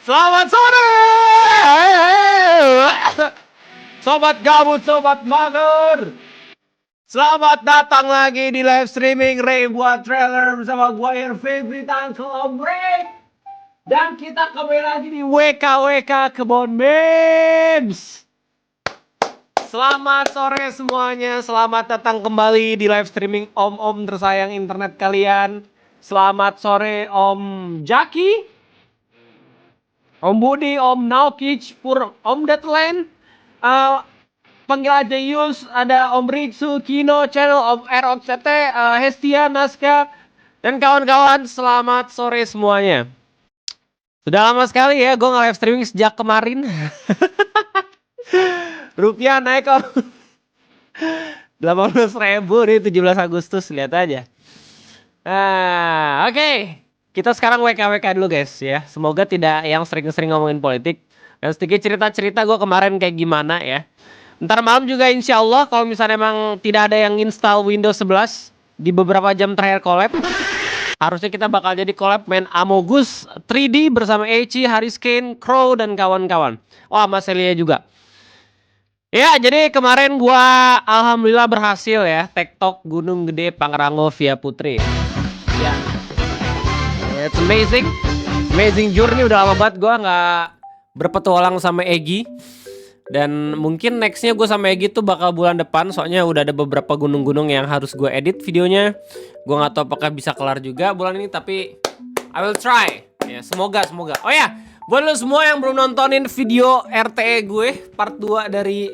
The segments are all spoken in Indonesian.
Selamat sore, sobat gabut, sobat mager. Selamat datang lagi di live streaming Ribuan Trailer bersama gue Irfan Tanko Omrek. Dan kita kembali lagi di WKWK Kebon Memes. Selamat sore semuanya, selamat datang kembali di live streaming om-om tersayang internet kalian. Selamat sore Om Jaki, Om Budi, Om Naukic, Om Deadline, panggil aja Yus, ada Om Ritsu, Kino, Channel, Om ROCT, Hestia, Naska, dan kawan-kawan. Selamat sore semuanya. Sudah lama sekali ya gue nge-live streaming sejak kemarin. Rupiah naik kok 18.000 nih 17 Agustus, lihat aja. Nah, oke. Kita sekarang WKWK dulu guys ya. Semoga tidak yang sering-sering ngomongin politik. Dan sedikit cerita-cerita gue kemarin kayak gimana ya. Ntar malam juga insya Allah kalau misalnya emang tidak ada yang install Windows 11 di beberapa jam terakhir collab, harusnya kita bakal jadi collab main Amogus 3D bersama Eiichi, Hariskane, Crow, dan kawan-kawan. Wah, Mas Elia juga. Ya, jadi kemarin gua alhamdulillah berhasil ya TikTok Gunung Gede Pangrango via Putri. Ya. It's amazing journey. Udah lama banget gue nggak berpetualang sama Egi. Dan mungkin nextnya gue sama Egi tuh bakal bulan depan. Soalnya udah ada beberapa gunung-gunung yang harus gue edit videonya. Gue nggak tahu apakah bisa kelar juga bulan ini, tapi I will try. Ya, semoga. Oh ya, buat lo semua yang belum nontonin video RTE gue part 2 dari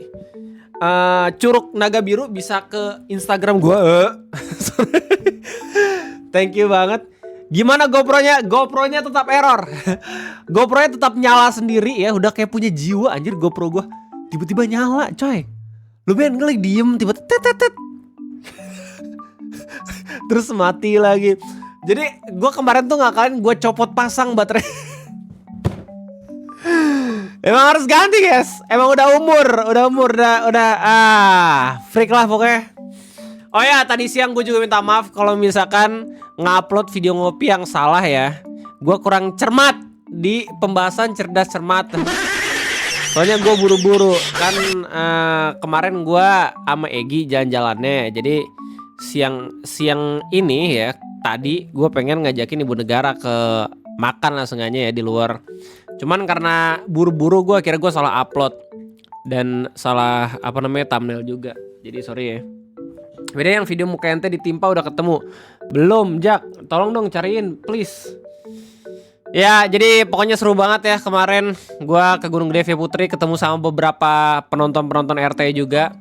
Curug Naga Biru, bisa ke Instagram gue. Thank you banget. Gimana GoPro-nya? GoPro-nya tetap error. GoPro-nya tetap nyala sendiri ya. Udah kayak punya jiwa anjir GoPro gue. Tiba-tiba nyala coy. Lu pengen ngelik diem tiba-tiba tet. Terus mati lagi. Jadi gue kemarin tuh ngakalin gue copot pasang baterai. Emang harus ganti guys. Emang udah umur. Freak lah pokoknya. Oh ya, tadi siang gue juga minta maaf kalau misalkan ngupload video ngopi yang salah ya. Gue kurang cermat di pembahasan cerdas cermat. Soalnya gue buru-buru kan, kemarin gue sama Egi jalan-jalannya. Jadi siang ini ya, tadi gue pengen ngajakin ibu negara ke makan lah sengaja ya di luar. Cuman karena buru-buru gue akhirnya gue salah upload dan salah thumbnail juga. Jadi sorry ya. Beda yang video muka ente ditimpa udah ketemu. Belum, Jak. Tolong dong cariin, please. Ya, jadi pokoknya seru banget ya kemarin. Gua ke Gunung Gede Via Putri ketemu sama beberapa penonton-penonton RT juga.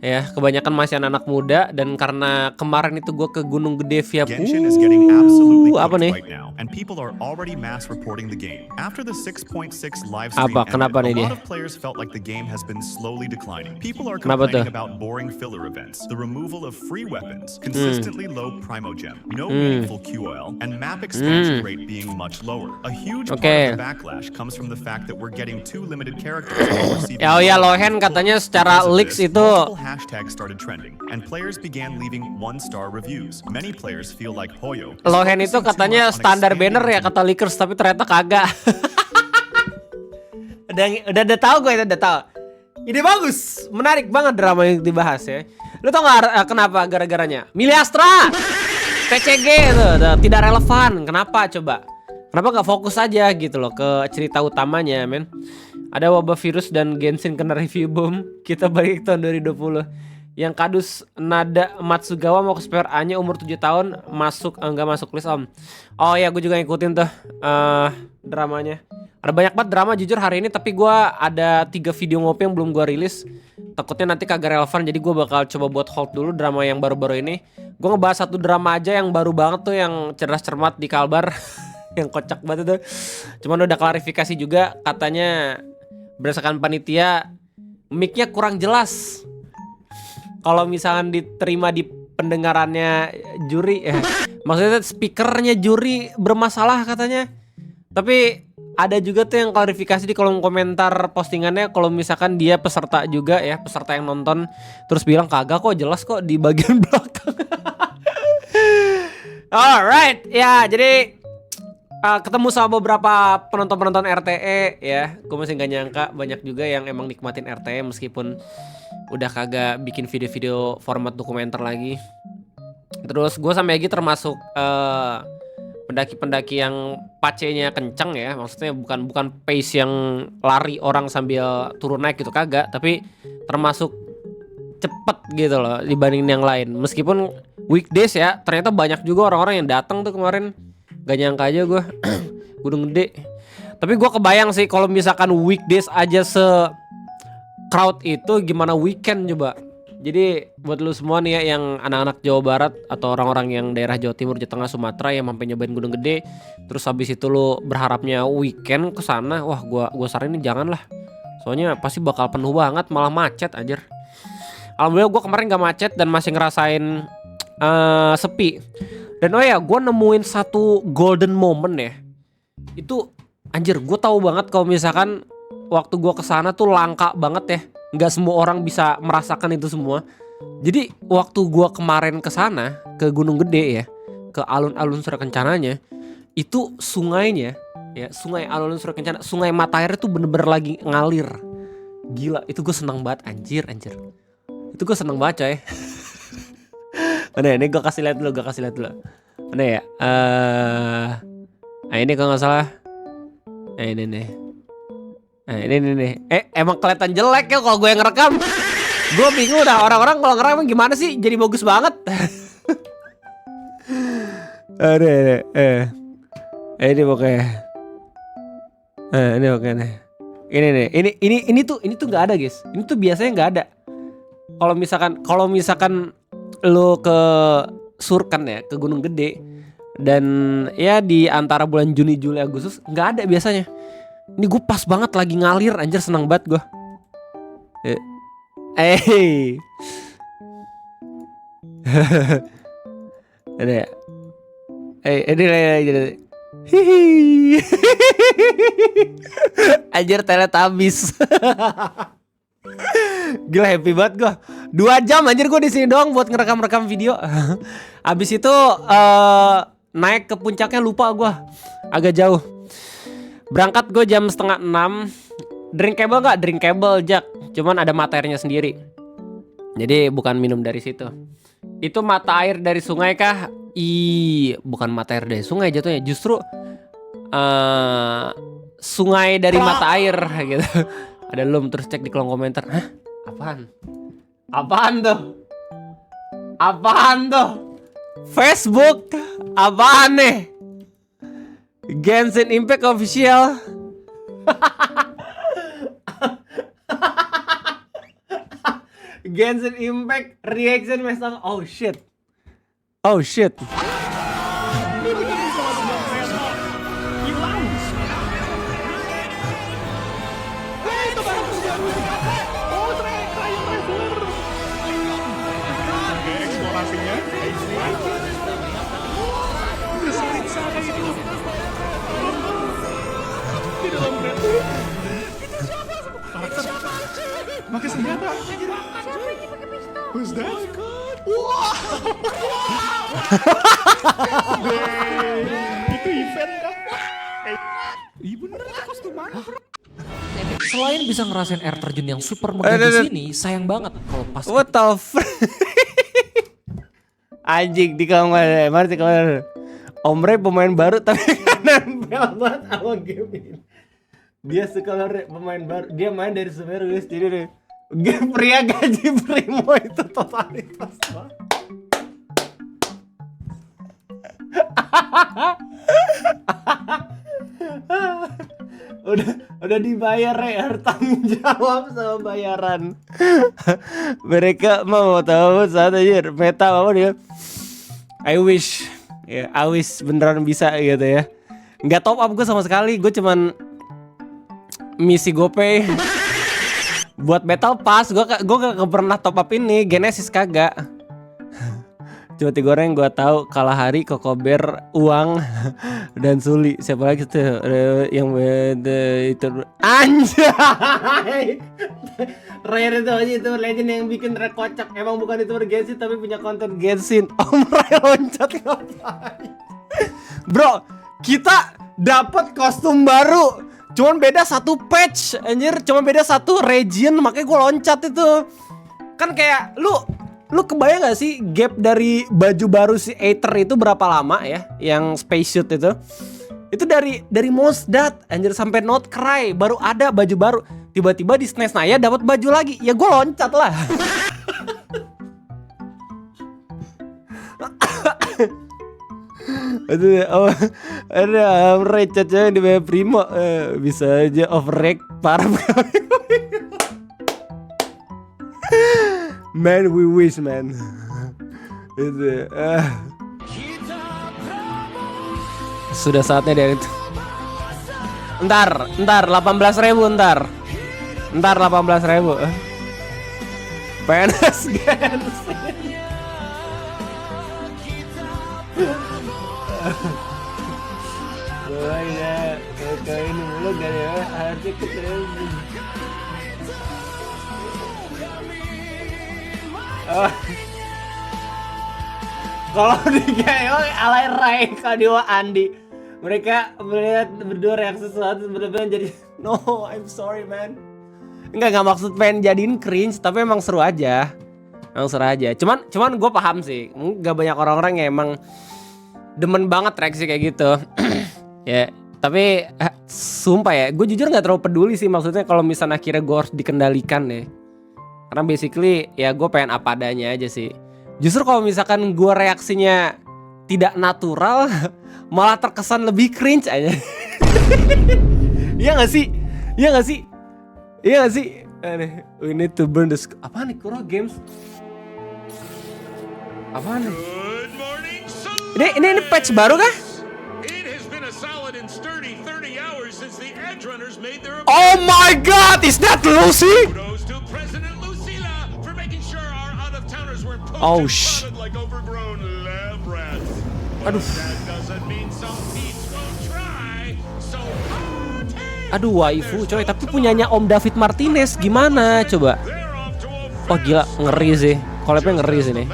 Ya, kebanyakan masih anak-anak muda. Dan karena kemarin itu gue ke Gunung Gede Via Putri. Apa nih? Apa? Kenapa nih dia? Kenapa tuh? Oke. Oh ya, Lohen katanya secara leaks itu Lohen itu katanya standar banner ya kata leakers, tapi ternyata kagak. udah tahu gue, udah tahu. Ide bagus, menarik banget drama yang dibahas ya. Lu tau gak kenapa gara-garanya? Milih Astra, PCG itu tidak relevan. Kenapa coba? Kenapa gak fokus aja gitu loh ke cerita utamanya, men? Ada wabah virus dan Genshin kena review boom. Kita balik tahun 2020. Yang kadus Nada Matsugawa mau ke Spare A-nya umur 7 tahun. Enggak masuk list om. Oh ya, gue juga ngikutin tuh dramanya. Ada banyak banget drama jujur hari ini. Tapi gue ada 3 video ngopi yang belum gue rilis. Takutnya nanti kagak relevan. Jadi gue bakal coba buat hold dulu drama yang baru-baru ini. Gue ngebahas satu drama aja yang baru banget tuh, yang cerdas cermat di Kalbar. Yang kocak banget tuh. Cuman udah klarifikasi juga. Katanya berdasarkan panitia, mic-nya kurang jelas. Kalau misalkan diterima di pendengarannya juri, maksudnya speakernya juri bermasalah katanya. Tapi ada juga tuh yang klarifikasi di kolom komentar postingannya, kalau misalkan dia peserta juga ya, peserta yang nonton, terus bilang kagak kok, jelas kok di bagian belakang. Alright, ya jadi ketemu sama beberapa penonton-penonton RTE ya. Gue masih gak nyangka banyak juga yang emang nikmatin RTE meskipun udah kagak bikin video-video format dokumenter lagi. Terus gue sama Egi termasuk pendaki-pendaki yang pacenya kenceng ya. Maksudnya bukan pace yang lari orang sambil turun naik gitu, kagak. Tapi termasuk cepet gitu loh dibanding yang lain. Meskipun weekdays ya, ternyata banyak juga orang-orang yang datang tuh kemarin. Gak nyangka aja gue Gunung Gede. Tapi gue kebayang sih kalau misalkan weekdays aja se crowd itu, gimana weekend coba. Jadi buat lu semua nih ya yang anak-anak Jawa Barat atau orang-orang yang daerah Jawa Timur, Jawa Tengah, Sumatera yang sampai nyobain Gunung Gede, terus habis itu lu berharapnya weekend ke sana, wah gua saranin jangan lah. Soalnya pasti bakal penuh banget, malah macet anjir. Alhamdulillah gue kemarin gak macet dan masih ngerasain sepi. Dan oh ya, gue nemuin satu golden moment ya. Itu anjir, gue tahu banget kalau misalkan waktu gue kesana tuh langka banget ya. Nggak semua orang bisa merasakan itu semua. Jadi waktu gue kemarin kesana ke Gunung Gede ya, ke alun-alun Surakencananya, itu sungainya ya, sungai alun-alun Surakencana, sungai mata air itu bener-bener lagi ngalir. Gila, itu gue seneng banget anjir. Itu gue seneng banget coy. Mana ini gue kasih lihat dulu. Mana ya? Nah ini kalau nggak salah. Nah ini nih. Nah ini nih. Emang kelihatan jelek ya kalau gue yang ngerekam. Gue bingung dah, orang-orang kalau ngerekam gimana sih? Jadi bagus banget. Ada. Ini pokoknya. Ini pokoknya. Ini nih. Ini tuh nggak ada guys. Ini tuh biasanya nggak ada. Kalau misalkan lo ke Surken ya, ke Gunung Gede, dan ya di antara bulan Juni, Juli, Agustus nggak ada biasanya. Ini gue pas banget lagi ngalir anjir, seneng banget gue. Ada ya? Ini anjir, Teletubbies. Gila, happy banget gue. 2 jam anjir gue di sini doang buat ngerekam video. Abis itu naik ke puncaknya lupa gue, agak jauh. Berangkat gue jam 5:30. Drinkable nggak? Drinkable Jack. Cuman ada mata airnya sendiri. Jadi bukan minum dari situ. Itu mata air dari sungai kah? Bukan mata air dari sungai jatuhnya. Justru sungai dari mata air gitu. Ada lum, terus cek di kolom komentar. Hah? Apaan tuh? Facebook? Apaan nih? Genshin Impact official. Genshin Impact reaction message. Oh shit. Pakai senjata. Siapa ini pakai pistol? Who's that? Wah. Itu event kan? Iya bener, itu kostum mana? Selain bisa ngerasain air terjun yang super megah di sini, sayang banget kalau pas What the fuck? Anjing, di kamar mana di kamar? Omre pemain baru tapi kan nempel banget sama game ini. Dia suka pemain baru. Dia main dari Semeru guys. Jadi deh, game pria gaji primo itu totalitas banget. udah dibayar ya, tanggung jawab sama bayaran. Mereka mau tahu saat aja meta apa dia. I wish beneran bisa gitu ya. Nggak top up gue sama sekali. Gue cuman misi GoPay buat Battle Pass. Gue gak pernah top up ini Genesis, kagak. Cuma 3 orang yang gue tahu, Kalahari, Kokober, Uang, dan Suli. Siapa lagi tuh yang itu anjay. Rare itu legend yang bikin Rare kocak. Emang bukan itu Genshin tapi punya konten Genshin. Om Ray loncat ngapain? Bro, kita dapat kostum baru. Cuman beda satu patch, anjir. Cuman beda satu region, makanya gue loncat itu. Kan kayak lu kebayang gak sih gap dari baju baru si Aether itu berapa lama ya? Yang spacesuit itu. Itu dari Mosdat anjir sampai Notcry baru ada baju baru. Tiba-tiba di SNES Naya dapat baju lagi. Ya gue loncat lah. Ada rate caca di bawah Primo, bisa aja overrate parah. Man, we wish, man. Itu sudah saatnya dari itu. Ntar 18.000 ntar 18.000. PNS Genshin. Boleh kayak ini mulu gak ya, harusnya ketemu. Kalau di GO alay Rai Kadewa Andi, mereka melihat berdua reaksi sesuatu benar-benar jadi no, I'm sorry man. Enggak maksud pengen jadiin cringe, tapi emang seru aja. Cuman gue paham sih, gak banyak orang-orang yang emang demen banget reaksi kayak gitu. Ya, tapi sumpah ya, gue jujur nggak terlalu peduli sih, maksudnya kalau misalnya akhirnya gue harus dikendalikan deh. Karena basically ya gue pengen apa adanya aja sih. Justru kalau misalkan gue reaksinya tidak natural, malah terkesan lebih cringe aja. Iya nggak sih? We need to burn the apa nih Kuro Games? Apa nih? Ini patch baru kah? Oh my god, is that Lucy? Oh shh. Aduh waifu coy, tapi punyanya Om David Martinez gimana coba? Oh gila, ngeri sih. Collabnya ngeri sih nih.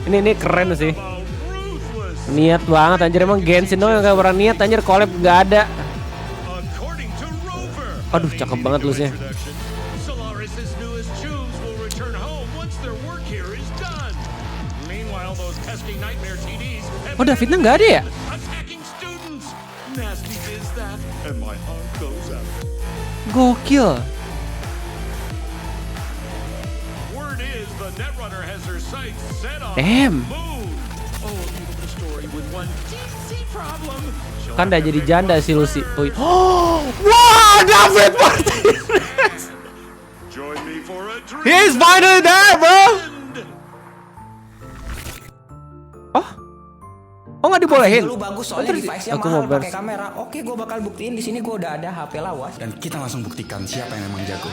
Ini keren sih. Niat banget anjir, emang Genshin dong yang gak pernah niat anjir, collab gak ada. Aduh cakep banget Lusnya. Oh Davidnya gak ada ya? Gokil. Damn. Kan udah jadi janda si Lucy. Oh, wah, David Martinez. He's finally there, bro. Oh nggak dibolehin? Lu bagus soalnya device-nya aku mahal mau pakai kamera. Oke, gue bakal buktiin di sini gue udah ada HP lawas. Dan kita langsung buktikan siapa yang emang jago.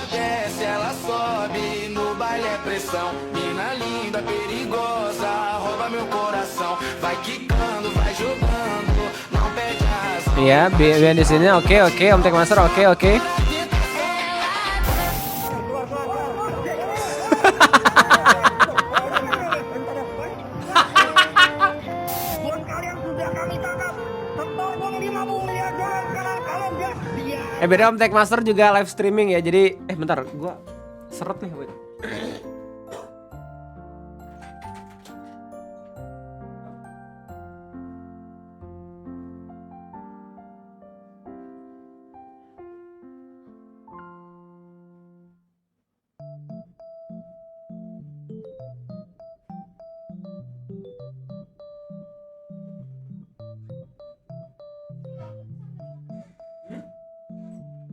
Iya, biar di sini. Oke, Om Tech Master. Oke. Beda Om Tech Master juga live streaming ya. Jadi bentar, gua seret nih. Wait.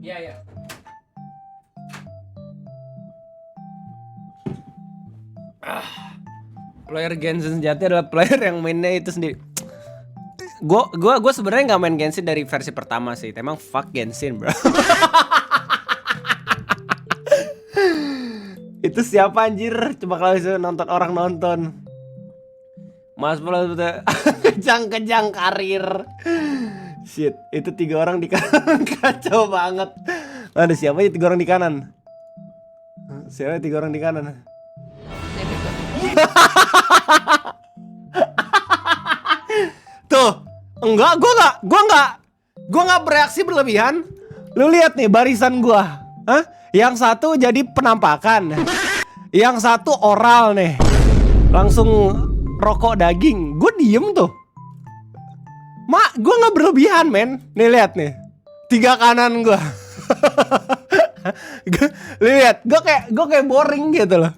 Iya. Player Genshin sejati adalah player yang mainnya itu sendiri. Gue sebenarnya nggak main Genshin dari versi pertama sih. Emang fuck Genshin, bro. Itu siapa anjir? Coba kalau bisa nonton orang nonton. Mas Pula kejang karir. Shit, itu 3 orang di kanan. Kacau banget. Ada siapa ya 3 orang di kanan? Siapa 3 orang di kanan? Tuh, Enggak, gue nggak bereaksi berlebihan. Lu lihat nih barisan gue, hah? Yang satu jadi penampakan, yang satu oral nih, langsung rokok daging. Gue diem tuh. Mak, gue nggak berlebihan, men. Nih lihat nih, 3 kanan gue. Lihat, gue kayak boring gitu loh.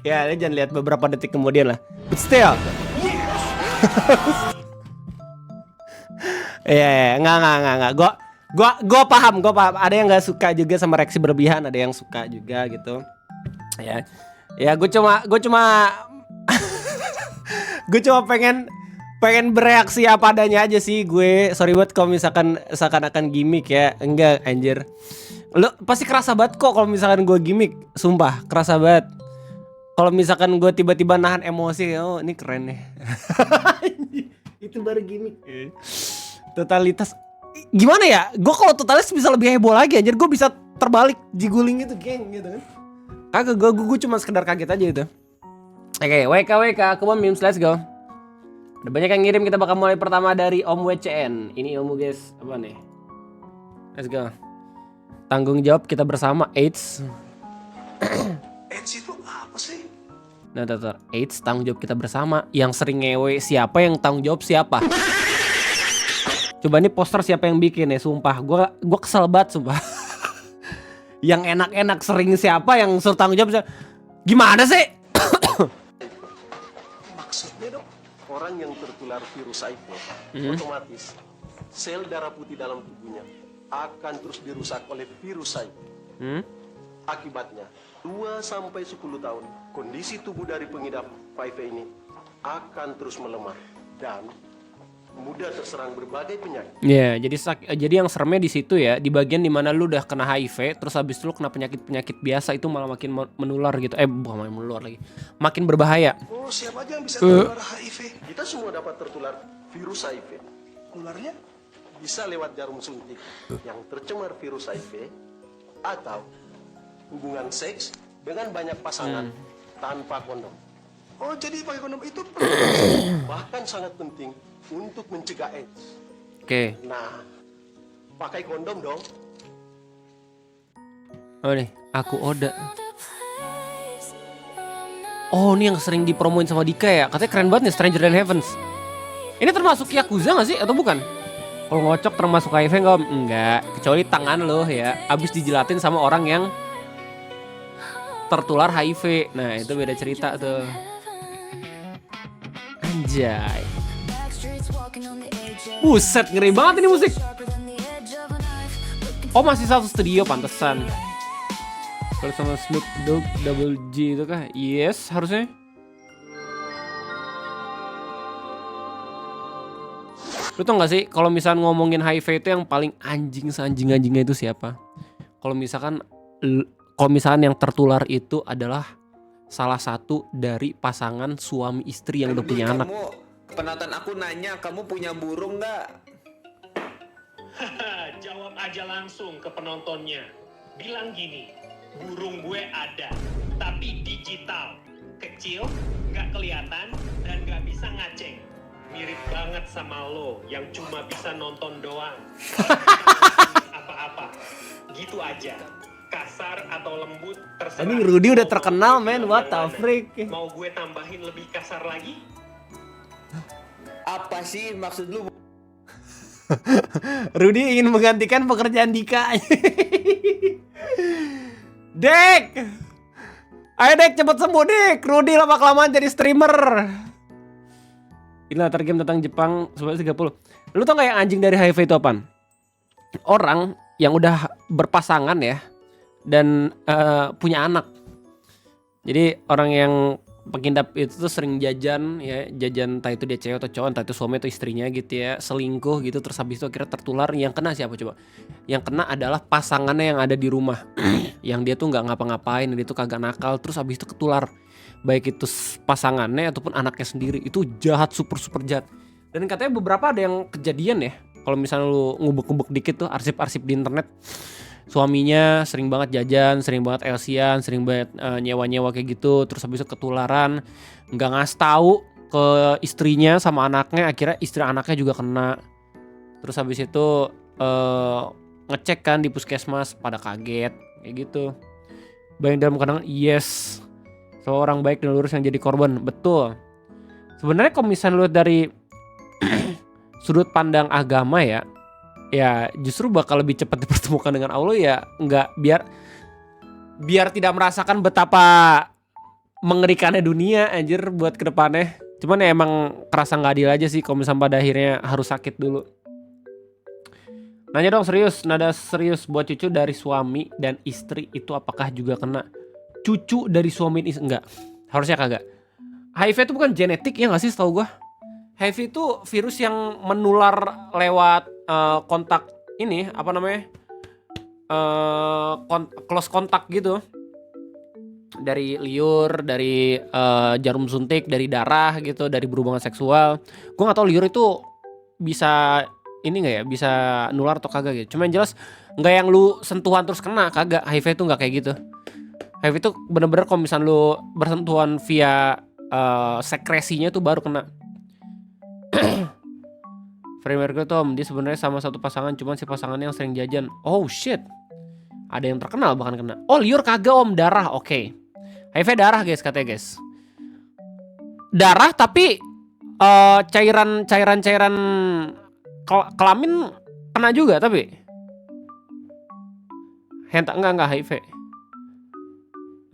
Ya, jangan lihat beberapa detik kemudian lah. But still. Iya, enggak. Gue paham. Ada yang nggak suka juga sama reaksi berlebihan, ada yang suka juga gitu. Ya, gue cuma gue cuma pengen bereaksi apa adanya aja sih gue. Sorry buat kalau misalkan seakan-akan gimmick ya. Enggak, anjir. Lu pasti kerasa banget kok kalau misalkan gue gimmick. Sumpah, kerasa banget. Kalau misalkan gue tiba-tiba nahan emosi, oh ini keren nih. Itu baru gimmick. Totalitas. Gimana ya? Gue kalau totalitas bisa lebih heboh lagi anjir. Gue bisa terbalik jiguling itu geng gitu kan. Kagak, gue cuma sekedar kaget aja gitu. Oke, WK, come on memes, let's go. Udah banyak yang ngirim, kita bakal mulai pertama dari Om WCN. Ini ilmu guys, apa nih? Let's go. Tanggung jawab kita bersama, AIDS. AIDS itu apa sih? Nah, AIDS tanggung jawab kita bersama. Yang sering ngewe siapa, yang tanggung jawab siapa? Coba nih poster siapa yang bikin ya, sumpah. Gua kesel banget sumpah. Yang enak-enak sering siapa, yang suruh tanggung jawab siapa? Gimana sih? Maksudnya dok, orang yang tertular virus HIV otomatis sel darah putih dalam tubuhnya akan terus dirusak oleh virus HIV. Akibatnya 2-10 tahun kondisi tubuh dari pengidap HIV ini akan terus melemah dan mudah terserang berbagai penyakit. Ya, jadi yang seremnya di situ ya, di bagian dimana lu udah kena HIV, terus habis itu lu kena penyakit biasa itu malah makin menular gitu. Bukan makin menular lagi, makin berbahaya. Oh, siapa aja yang bisa tertular HIV? Kita semua dapat tertular virus HIV. Nularnya bisa lewat jarum suntik yang tercemar virus HIV atau hubungan seks dengan banyak pasangan tanpa kondom. Oh, jadi pakai kondom itu penting. Bahkan sangat penting untuk mencegah AIDS. Oke. Nah, pakai kondom dong. Oh nih, aku Oda. Oh, ini yang sering dipromoin sama Dika ya. Katanya keren banget nih, Stranger Than Heavens. Ini termasuk Yakuza gak sih? Atau bukan? Kalau ngocok termasuk HIV nggak? Enggak. Kecuali tangan lo ya, abis dijilatin sama orang yang tertular HIV. Nah, itu beda cerita tuh. Anjay. Buset, ngeri banget ini musik. Oh, masih satu studio, pantesan. Kalau sama Snoop Dogg Double G itu kah? Yes, harusnya. Lu tau gak sih kalau misalnya ngomongin HIV itu yang paling anjingnya itu siapa? Kalau misalkan yang tertular itu adalah salah satu dari pasangan suami istri yang udah punya anak. Penonton aku nanya, kamu punya burung nggak? Jawab aja langsung ke penontonnya. Bilang gini, burung gue ada, tapi digital. Kecil, nggak kelihatan, dan nggak bisa ngaceng. Mirip banget sama lo yang cuma bisa nonton doang. Apa-apa, gitu aja. Kasar atau lembut, terserah. Ini Rudy udah terkenal, men. What the freak? Mau gue tambahin lebih kasar lagi? Apa sih maksud lu? Rudy ingin menggantikan pekerjaan Dika. Dek, ayo Dek, cepet sembuh Dek. Rudy lama-kelamaan jadi streamer. Inilah tergame tentang Jepang 1130. Lu tau gak yang anjing dari HIV itu apaan? Orang yang udah berpasangan ya, dan punya anak. Jadi orang yang pengidap itu tuh sering jajan ya, jajan entah itu dia cewek atau cowok, entah itu suami atau istrinya gitu ya, selingkuh gitu, terus habis itu akhirnya tertular. Yang kena siapa coba? Yang kena adalah pasangannya yang ada di rumah. Yang dia tuh nggak ngapa-ngapain, dia tuh kagak nakal, terus habis itu ketular. Baik itu pasangannya ataupun anaknya sendiri. Itu jahat, super jahat. Dan katanya beberapa ada yang kejadian ya, kalau misalnya lu ngubek-ngubek dikit tuh arsip-arsip di internet, suaminya sering banget jajan, sering banget LC-an, sering banget nyewa-nyewa kayak gitu. Terus habis itu ketularan, nggak ngasih tahu ke istrinya sama anaknya, akhirnya istri anaknya juga kena. Terus habis itu ngecek kan di puskesmas, pada kaget kayak gitu. Bayang dalam kadang yes, seorang baik dan lurus yang jadi korban. Betul. Sebenarnya kalau misalnya lu dari sudut pandang agama ya justru bakal lebih cepat dipertemukan dengan Allah ya, nggak biar tidak merasakan betapa mengerikannya dunia anjir buat kedepannya. Cuman ya emang kerasa nggak adil aja sih kalau misalnya pada akhirnya harus sakit dulu. Nanya dong serius, nada serius, buat cucu dari suami dan istri itu apakah juga kena? Cucu dari suami dan istri enggak, harusnya kagak. HIV itu bukan genetik ya nggak sih setahu gue? HIV itu virus yang menular lewat kontak ini apa namanya close kontak gitu, dari liur, dari jarum suntik, dari darah gitu, dari berhubungan seksual. Gue nggak tahu liur itu bisa ini nggak ya, bisa nular atau kagak gitu. Cuma yang jelas nggak yang lu sentuhan terus kena, kagak. HIV itu nggak kayak gitu. HIV itu bener-bener kalau misalnya lu bersentuhan via sekresinya tuh baru kena. Framework itu Om, dia sebenarnya sama satu pasangan, cuman si pasangannya yang sering jajan. Oh shit, ada yang terkenal bahkan kena. Oh liur kagak Om, darah. Oke. HIV darah guys katanya guys. Darah tapi cairan kelamin kena juga tapi. Hentak enggak HIV.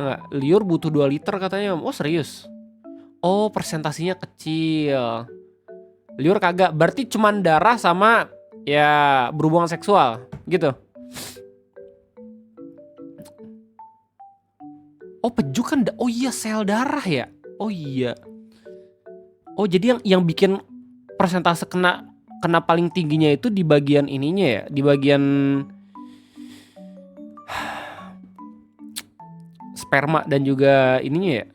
Enggak, liur butuh 2 liter katanya Om. Oh serius. Oh persentasinya kecil. Liur kagak, berarti cuman darah sama ya berhubungan seksual gitu. Oh peju kan, oh iya sel darah ya. Oh iya. Oh jadi yang bikin persentase kena paling tingginya itu di bagian ininya ya, di bagian sperma dan juga ininya ya.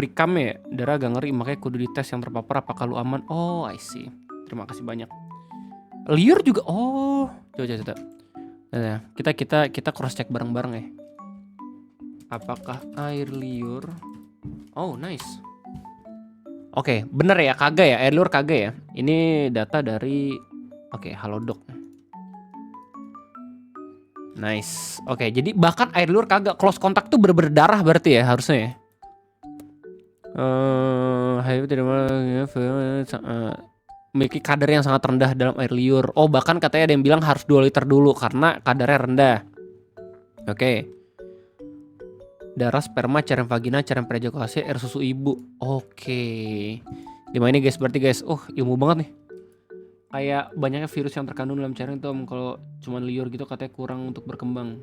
Prikam ya, darah agak ngeri makanya kudu dites yang terpapar apakah lu aman. Oh I see, terima kasih banyak. Liur juga, oh coba. Nah, kita cross check bareng-bareng ya. Apakah air liur? Oh nice. Oke, bener ya, kagak ya, air liur kagak ya. Ini data dari Halodoc. Nice. Oke, jadi bahkan air liur kagak, close contact tuh bener-bener darah berarti ya harusnya ya. HIV tidak memiliki kadar yang sangat rendah dalam air liur. Oh bahkan katanya ada yang bilang harus 2 liter dulu karena kadarnya rendah. Oke. Darah, sperma, cairan vagina, cairan preejakulasi, air susu ibu. Oke. 5 ini guys, berarti guys, ilmu banget nih. Kayak banyaknya virus yang terkandung dalam cairan itu Om. Kalau cuman liur gitu katanya kurang untuk berkembang.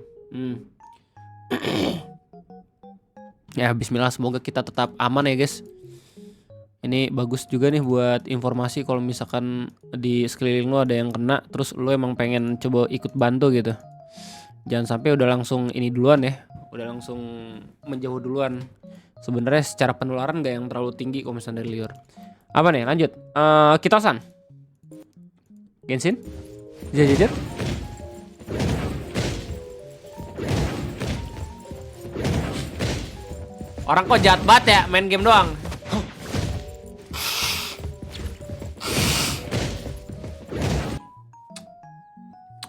Ya bismillah, semoga kita tetap aman ya guys. Ini bagus juga nih buat informasi kalau misalkan di sekeliling lo ada yang kena, terus lo emang pengen coba ikut bantu gitu. Jangan sampai udah langsung ini duluan ya, udah langsung menjauh duluan. Sebenarnya secara penularan gak yang terlalu tinggi kalau misalnya dari liur. Apa nih, lanjut. Kitosan Genshin jajar. Orang kok jahat banget ya, main game doang.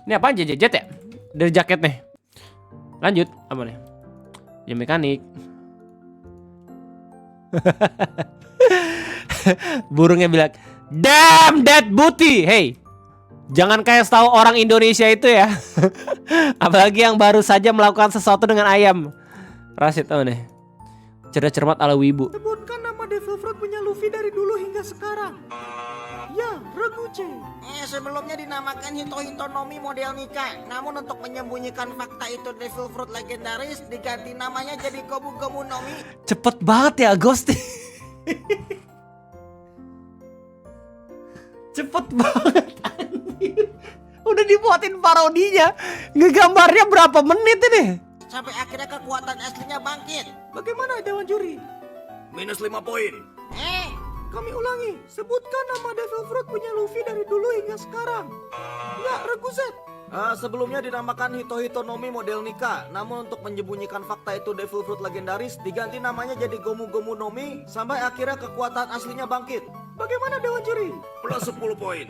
Ini apaan jajet ya? Dari jaket nih. Lanjut, apa nih? Ya mekanik. Burungnya bilang, "Damn that booty." Hey, jangan kayak tahu orang Indonesia itu ya. Apalagi yang baru saja melakukan sesuatu dengan ayam. Rasid tau nih. Cerdas cermat ala wibu. Sebutkan nama Devil Fruit punya Luffy dari dulu hingga sekarang. Ya, Reguce. Sebelumnya dinamakan Hinto Nomi model Nika. Namun untuk menyembunyikan fakta itu Devil Fruit legendaris diganti namanya jadi Gomu Nomi. Cepet banget ya Ghost. Cepet banget anjir. Udah dibuatin parodinya. Ngegambarnya berapa menit ini? Sampai akhirnya kekuatan aslinya bangkit. Bagaimana Dewan Juri? Minus 5 poin. Kami ulangi. Sebutkan nama Devil Fruit punya Luffy dari dulu hingga sekarang. Ya, Reguset. Sebelumnya dinamakan Hito-Hito Nomi model Nika. Namun untuk menyembunyikan fakta itu Devil Fruit legendaris, diganti namanya jadi Gomu-Gomu Nomi sampai akhirnya kekuatan aslinya bangkit. Bagaimana Dewan Juri? Plus 10 poin.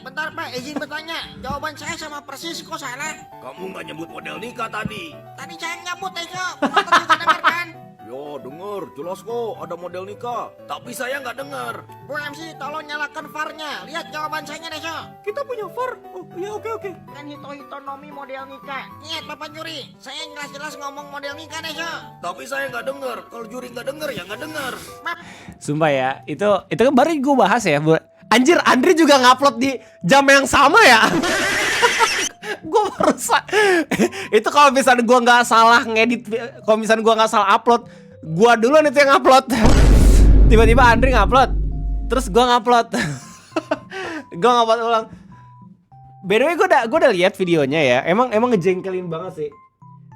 Bentar Pak, izin bertanya. Jawaban saya sama persis kok salah. Kamu nggak nyebut model nikah tadi. Tadi saya nyebut Tejo. Penonton juga dengar kan? Yo, denger. Jelas kok ada model nikah. Tapi saya nggak dengar. Bu MC, tolong nyalakan VAR-nya. Lihat jawaban saya Tejo. Kita punya VAR. Oh iya, oke. Kan Hito-Hito Nomi model Nika. Ingat Bapak Juri, saya jelas-jelas ngomong model Nika Tejo. Tapi saya nggak dengar. Kalau juri nggak dengar ya nggak dengar. Sumpah ya, itu kan baru gue bahas ya. Anjir, Andri juga ngupload di jam yang sama ya. Gue merusak. Itu kalau misalnya gue nggak salah ngedit, kalau misalnya gue nggak salah upload, gue duluan itu yang upload. Tiba-tiba Andri ngupload, terus gue ngupload. Gue ngupload ulang. By the way, gue udah lihat videonya ya. Emang ngejengkelin banget sih.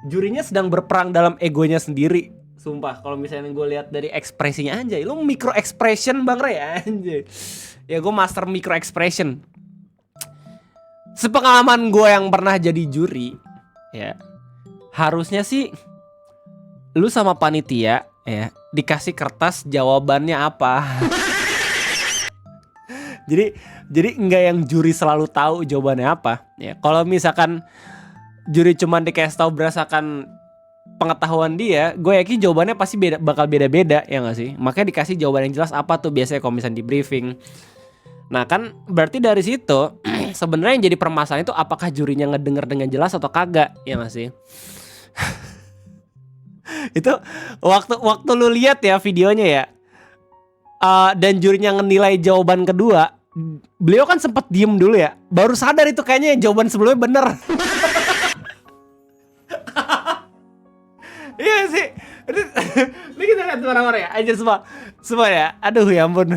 Jurinya sedang berperang dalam egonya sendiri. Sumpah, kalau misalnya gue lihat dari ekspresinya, anjay, lu micro expression Bang Ray, anjay. Ya gue master micro expression. Sepengalaman gue yang pernah jadi juri, ya harusnya sih lu sama panitia ya dikasih kertas jawabannya apa. Jadi enggak yang juri selalu tahu jawabannya apa. Ya kalau misalkan juri cuman dikasih tahu berdasarkan pengetahuan dia, gue yakin jawabannya pasti bakal beda-beda, ya nggak sih? Makanya dikasih jawaban yang jelas apa tuh biasanya kalau misalnya di briefing. Nah kan berarti dari situ sebenarnya yang jadi permasalahan itu apakah jurinya ngedenger dengan jelas atau kagak, ya nggak sih? Itu waktu lu lihat ya videonya ya, dan jurinya ngenilai jawaban kedua, beliau kan sempat diem dulu ya, baru sadar itu kayaknya jawaban sebelumnya bener. Iya sih. Ini kita lihat orang-orang ya, aja semua ya. Aduh ya ampun.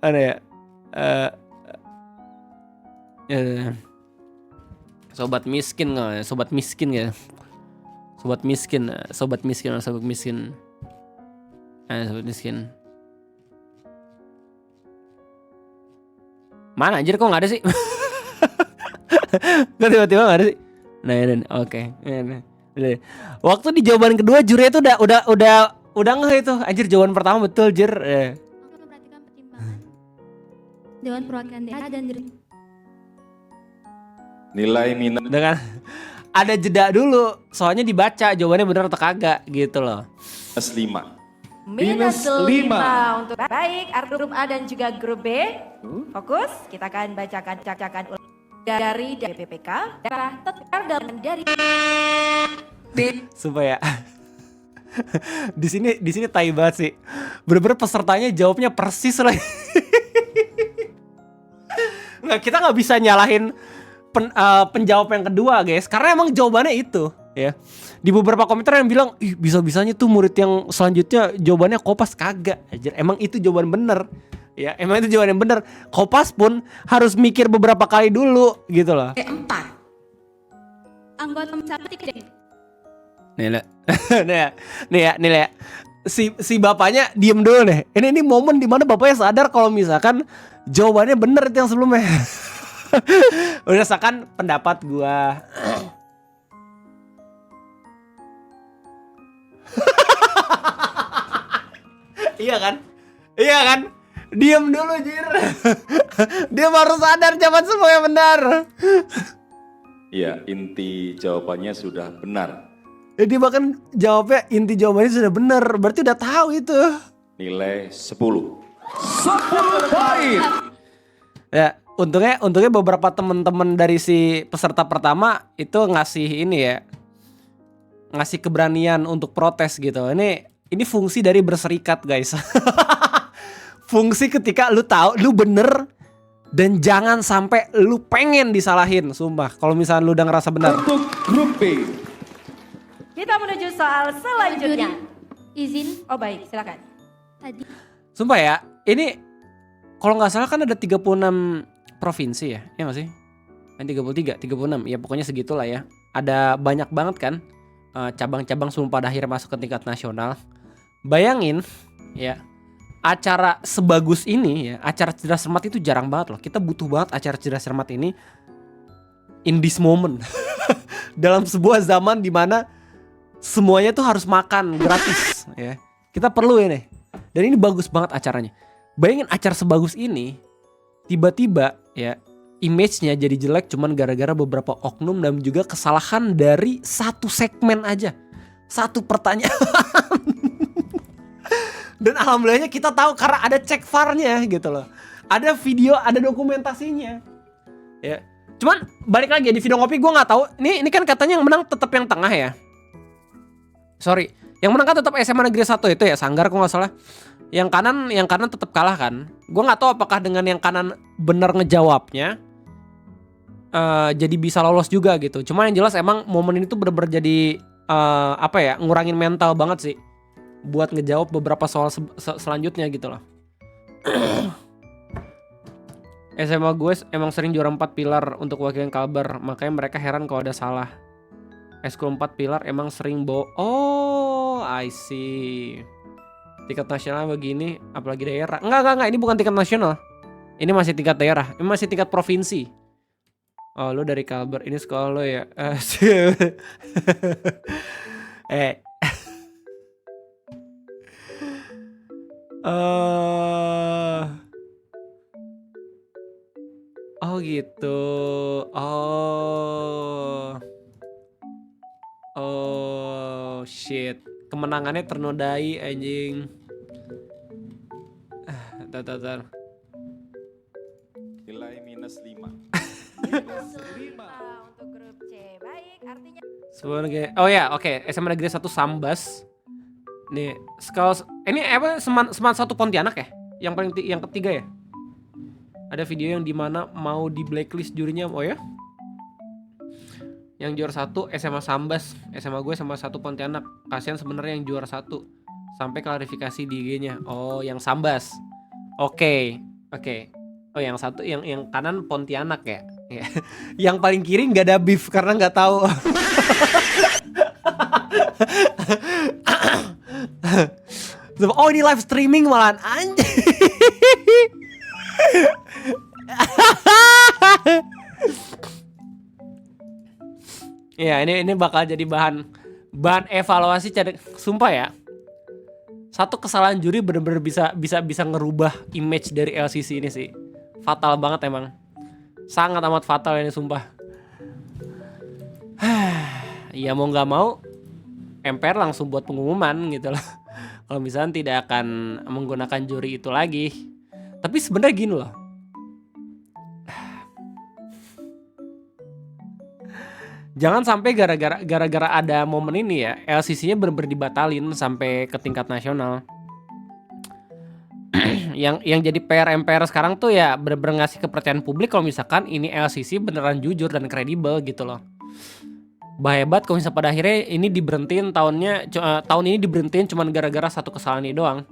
Ada ya. Sobat miskin nggak ya? Sobat miskin ya. Sobat miskin. Sobat miskin. Sobat miskin. Mana anjir kok nggak ada sih? Kok tiba-tiba nggak ada sih? Nah, oke. Waktu di jawaban kedua juri itu udah ngeh itu. Anjir jawaban pertama betul, Jir. Memperhatikan pertimbangan Dewan Perwakilan daerah dan Nilai minus dengan ada jeda dulu, soalnya dibaca jawabannya benar atau kagak gitu loh. -5. Minus 5 untuk baik grup A dan juga grup B. Fokus, kita akan bacakan ulang dari DPPK dan dari B. Sumpah ya. Di sini tai banget sih. Bener-bener pesertanya jawabnya persis lah. Nggak, kita nggak bisa nyalahin penjawab yang kedua guys, karena emang jawabannya itu ya. Di beberapa komentar yang bilang, ih bisa-bisanya tuh murid yang selanjutnya jawabannya Kopas, kagak. Anjir, emang itu jawaban bener. Ya, emang itu jawaban yang bener. Kopas pun harus mikir beberapa kali dulu gitu loh. 4 anggota mencapai 3. Nih ya. Si bapaknya diem dulu deh. Ini momen dimana bapaknya sadar kalau misalkan jawabannya bener itu yang sebelumnya. Berdasarkan pendapat gua. Iya kan? Diem dulu, Jir. Dia baru sadar jawaban semuanya benar. Iya, inti jawabannya sudah benar. Dia bahkan jawabnya inti jawabannya sudah benar. Berarti udah tahu itu. Nilai 10. 10 poin. Ya, untungnya beberapa teman-teman dari si peserta pertama itu ngasih ini ya. Ngasih keberanian untuk protes gitu. Ini fungsi dari berserikat, guys. Fungsi ketika lu tahu lu bener dan jangan sampai lu pengen disalahin, sumpah. Kalau misalnya lu udah ngerasa benar. Untuk grup B. Kita menuju soal selanjutnya. Izin. Oh baik, silakan. Tadi Sumpah ya, ini kalau nggak salah kan ada 36 provinsi ya, ya nggak sih? 33, 36, ya pokoknya segitulah ya. Ada banyak banget kan cabang-cabang sebelum pada akhirnya masuk ke tingkat nasional. Bayangin ya, acara sebagus ini ya, acara cerdas cermat itu jarang banget loh. Kita butuh banget acara cerdas cermat ini in this moment. Dalam sebuah zaman dimana semuanya tuh harus makan gratis ya. Kita perlu ini. Dan ini bagus banget acaranya. Bayangin acara sebagus ini tiba-tiba ya image-nya jadi jelek cuman gara-gara beberapa oknum dan juga kesalahan dari satu segmen aja. Satu pertanyaan. Dan alhamdulillahnya kita tahu karena ada cek VAR-nya gitu loh. Ada video, ada dokumentasinya. Ya. Cuman balik lagi di video ngopi gue nggak tahu. Ini kan katanya yang menang tetap yang tengah ya. Sorry, yang menang kan tetap SMA Negeri 1 itu ya, Sanggar kok nggak salah. Yang kanan tetap kalah kan. Gue nggak tahu apakah dengan yang kanan benar ngejawabnya jadi bisa lolos juga gitu. Cuman yang jelas emang momen ini tuh bener-bener jadi apa ya, ngurangin mental banget sih buat ngejawab beberapa soal selanjutnya gitu loh. SMA gue emang sering juara 4 pilar untuk wakilin Kalbar, makanya mereka heran kalau ada salah. Eskul 4 pilar emang sering bawa. Oh, I see. Tingkat nasional begini, apalagi daerah. Enggak, ini bukan tingkat nasional. Ini masih tingkat daerah, ini masih tingkat provinsi. Oh, lu dari Kalbar, ini sekolah lo ya. Oh gitu. Oh shit. Kemenangannya ternodai anjing. Tar. Nilai -5. Untuk grup C. Baik, artinya Sebagai oke. SMA Negeri 1 Sambas. Nih, skala ini apa Seman 1 Pontianak ya? Yang ketiga ya? Ada video yang dimana mau di blacklist jurinya, oh ya? Yang juara 1 SMA Sambas, SMA gue sama 1 Pontianak. Kasihan sebenarnya yang juara 1. Sampai klarifikasi di IG-nya. Oh, yang Sambas. Oke. Oh, yang satu yang kanan Pontianak ya. Yang paling kiri nggak ada beef karena nggak tahu. Oh, ini live streaming malahan anjing. Ya, ini bakal jadi bahan evaluasi sumpah ya. Satu kesalahan juri bener-bener bisa ngerubah image dari LCC ini sih. Fatal banget emang. Sangat amat fatal ini sumpah. Ya mau nggak mau MPR langsung buat pengumuman gitu loh. Kalau misalnya tidak akan menggunakan juri itu lagi. Tapi sebenarnya gini loh. Jangan sampai gara-gara ada momen ini ya, LCC-nya bener-bener dibatalin sampai ke tingkat nasional. Yang jadi PR MPR sekarang tuh ya bener-bener ngasih kepercayaan publik kalau misalkan ini LCC beneran jujur dan kredibel gitu loh. Bahaya banget kalau misalnya pada akhirnya ini diberhentiin tahun ini diberhentiin cuman gara-gara satu kesalahan ini doang.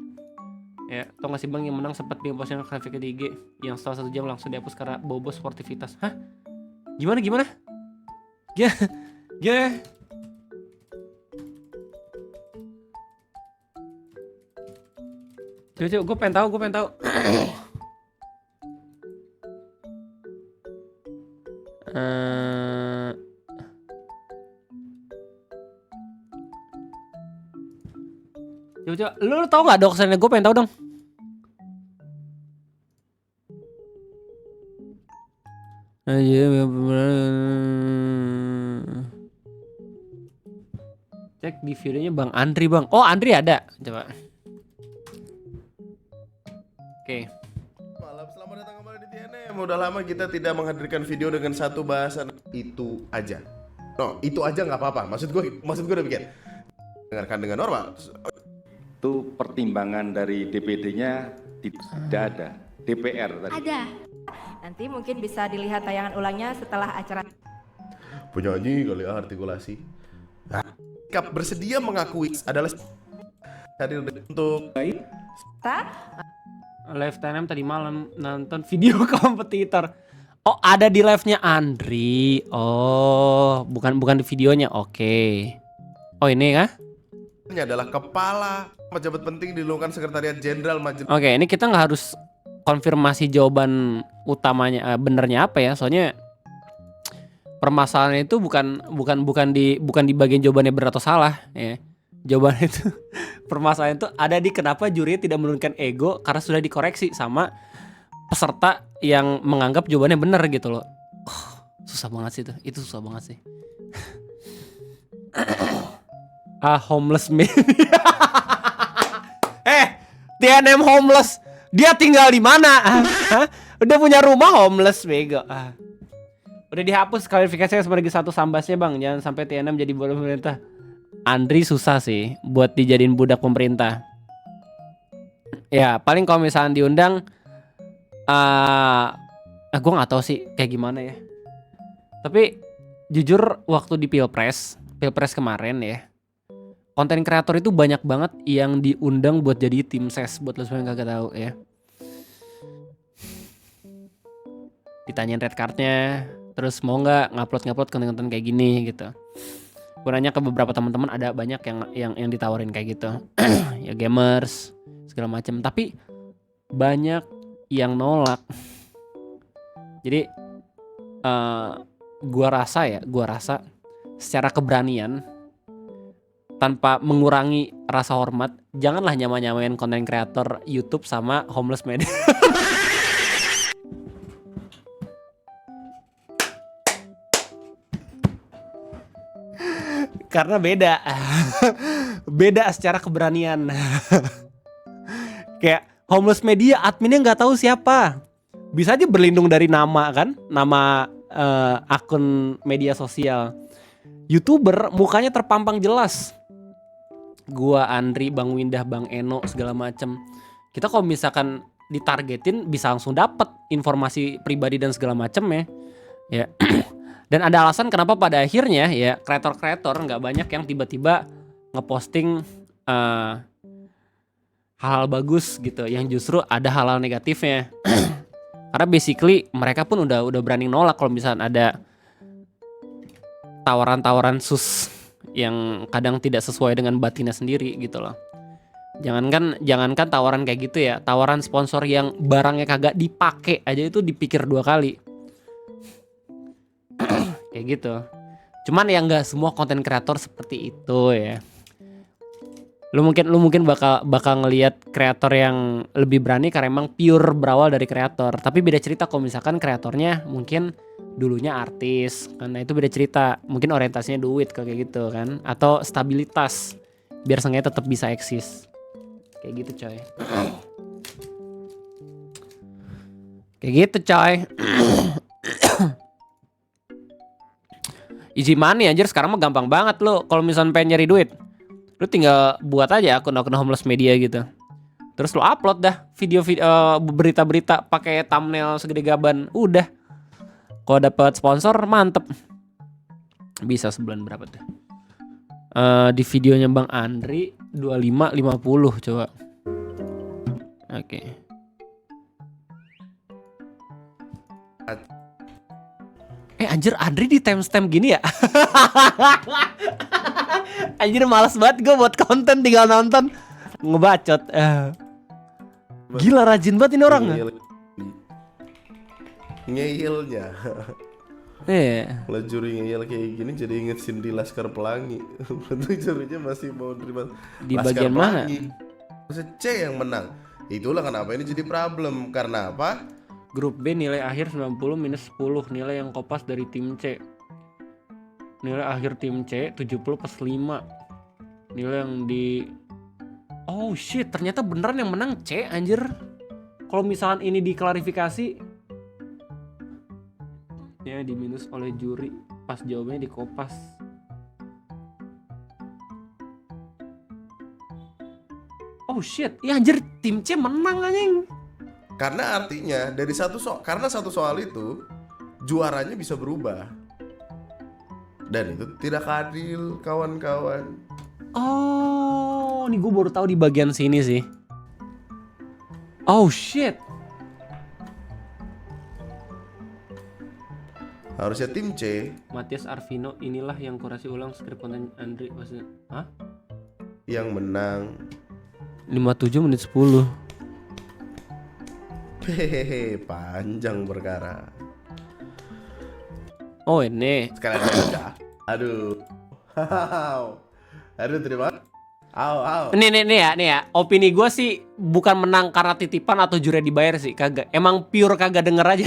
Ya, tau gak sih bang yang menang sempat di-posting grafik di IG yang setelah 1 jam langsung dihapus karena bobo sportivitas. Hah? Gimana? Gimana? Coba, gue pengen tahu. Coba, lu tau nggak doksennya? Gue pengen tahu dong. Cek di videonya Bang Andri bang. Oh Andri ada. Coba. Oke. Malam, selamat datang kembali di TNM. Udah lama kita tidak menghadirkan video dengan satu bahasan itu aja. No, itu aja nggak apa-apa. Maksud gue udah bikin. Dengarkan dengan normal. Itu pertimbangan dari DPD-nya tidak ada. DPR tadi. Ada. nanti mungkin bisa dilihat tayangan ulangnya setelah acara. Penyanyi kali ya artikulasi. Nah, sikap bersedia mengakui adalah hadir untuk live TNM tadi malam nonton video kompetitor. Oh, ada di live-nya Andri. Oh, bukan di videonya. Oke. Oh, ini kah? adalah kepala pejabat penting di lingkungan sekretariat jenderal majelis. Oke, ini kita nggak harus konfirmasi jawaban utamanya benernya apa ya, soalnya permasalahan itu bukan di bagian jawabannya benar atau salah ya. Jawaban itu permasalahan itu ada di kenapa juri tidak menurunkan ego karena sudah dikoreksi sama peserta yang menganggap jawabannya benar gitu loh. Susah banget sih itu susah banget sih. Homeless man. TNM homeless. Dia tinggal di mana? Udah punya rumah homeless bego. Udah dihapus klarifikasinya sebagai satu sambasnya bang. Jangan sampai TNM jadi budak pemerintah. Andri susah sih buat dijadiin budak pemerintah. Ya paling kalau misalnya diundang, gue nggak tahu sih kayak gimana ya. Tapi jujur waktu di pilpres kemarin ya, konten kreator itu banyak banget yang diundang buat jadi tim ses. Buat lo semua yang kagak tahu ya, ditanyain red cardnya, terus mau nggak ngupload konten-konten kayak gini gitu. Gue nanya ke beberapa teman-teman, ada banyak yang ditawarin kayak gitu. Ya gamers segala macam, tapi banyak yang nolak. Jadi gua rasa secara keberanian tanpa mengurangi rasa hormat, janganlah nyamain konten kreator YouTube sama homeless man. Karena beda secara keberanian. Kayak homeless media adminnya nggak tahu siapa, bisa aja berlindung dari nama kan, nama akun media sosial. YouTuber mukanya terpampang jelas, gua, Andri, Bang Windah, Bang Eno segala macem. Kita kalau misalkan ditargetin bisa langsung dapet informasi pribadi dan segala macem ya. Dan ada alasan kenapa pada akhirnya ya kreator-kreator nggak banyak yang tiba-tiba ngeposting hal-hal bagus gitu, yang justru ada hal-hal negatifnya. Karena basically mereka pun udah berani nolak kalau misalnya ada tawaran-tawaran sus yang kadang tidak sesuai dengan batinnya sendiri gitu loh. Jangankan tawaran kayak gitu ya, tawaran sponsor yang barangnya kagak dipakai aja itu dipikir 2 kali. Kayak gitu. Cuman ya nggak semua konten kreator seperti itu ya. Lu mungkin bakal ngelihat kreator yang lebih berani karena emang pure berawal dari kreator. Tapi beda cerita kalau misalkan kreatornya mungkin dulunya artis, karena itu beda cerita. Mungkin orientasinya duit kayak gitu kan, atau stabilitas biar seenggaknya tetap bisa eksis. Kayak gitu coy. Kayak gitu coy. Easy money anjir, sekarang mah gampang banget lo. Kalau misalnya pengen nyari duit, lu tinggal buat aja akun-akun homeless media gitu. Terus lu upload dah video-video berita-berita pakai thumbnail segede gaban. Udah. Kalau dapat sponsor mantep. Bisa sebulan berapa tuh? Di videonya Bang Andri 25-50 coba. Oke. Anjir, Andri di timestamp gini ya? Anjir, malas banget gue buat konten, tinggal nonton ngebacot. Gila, rajin banget ini orang. Ngeyelnya. Kalau juri ngeyel kayak gini jadi inget Cindy Laskar Pelangi. Berarti jurinya masih mau terima di bagian mana? Masa C yang menang. Itulah kenapa ini jadi problem. Karena apa? Grup B nilai akhir 90 minus 10. Nilai yang kopas dari tim C. Nilai akhir tim C 70 plus 5. Nilai yang di... Oh shit, ternyata beneran yang menang C anjir. Kalau misalkan ini diklarifikasi, ya di minus oleh juri pas jawabannya di kopas. Oh shit, ya anjir, tim C menang anjing. Karena artinya dari karena satu soal itu juaranya bisa berubah. Dan itu tidak adil, kawan-kawan. Oh, ini gue baru tahu di bagian sini sih. Oh shit. Harusnya tim C. Matias Arvino, inilah yang kurasi ulang skrip konten Andri. Maksudnya, hah? yang menang. 57 menit 10. Hehehe, panjang perkara. Oh ini. Sekalian aja. Aduh. Aduh, terima. Nih ya. Opini gue sih bukan menang karena titipan atau juri dibayar sih, kagak. Emang pure kagak denger aja.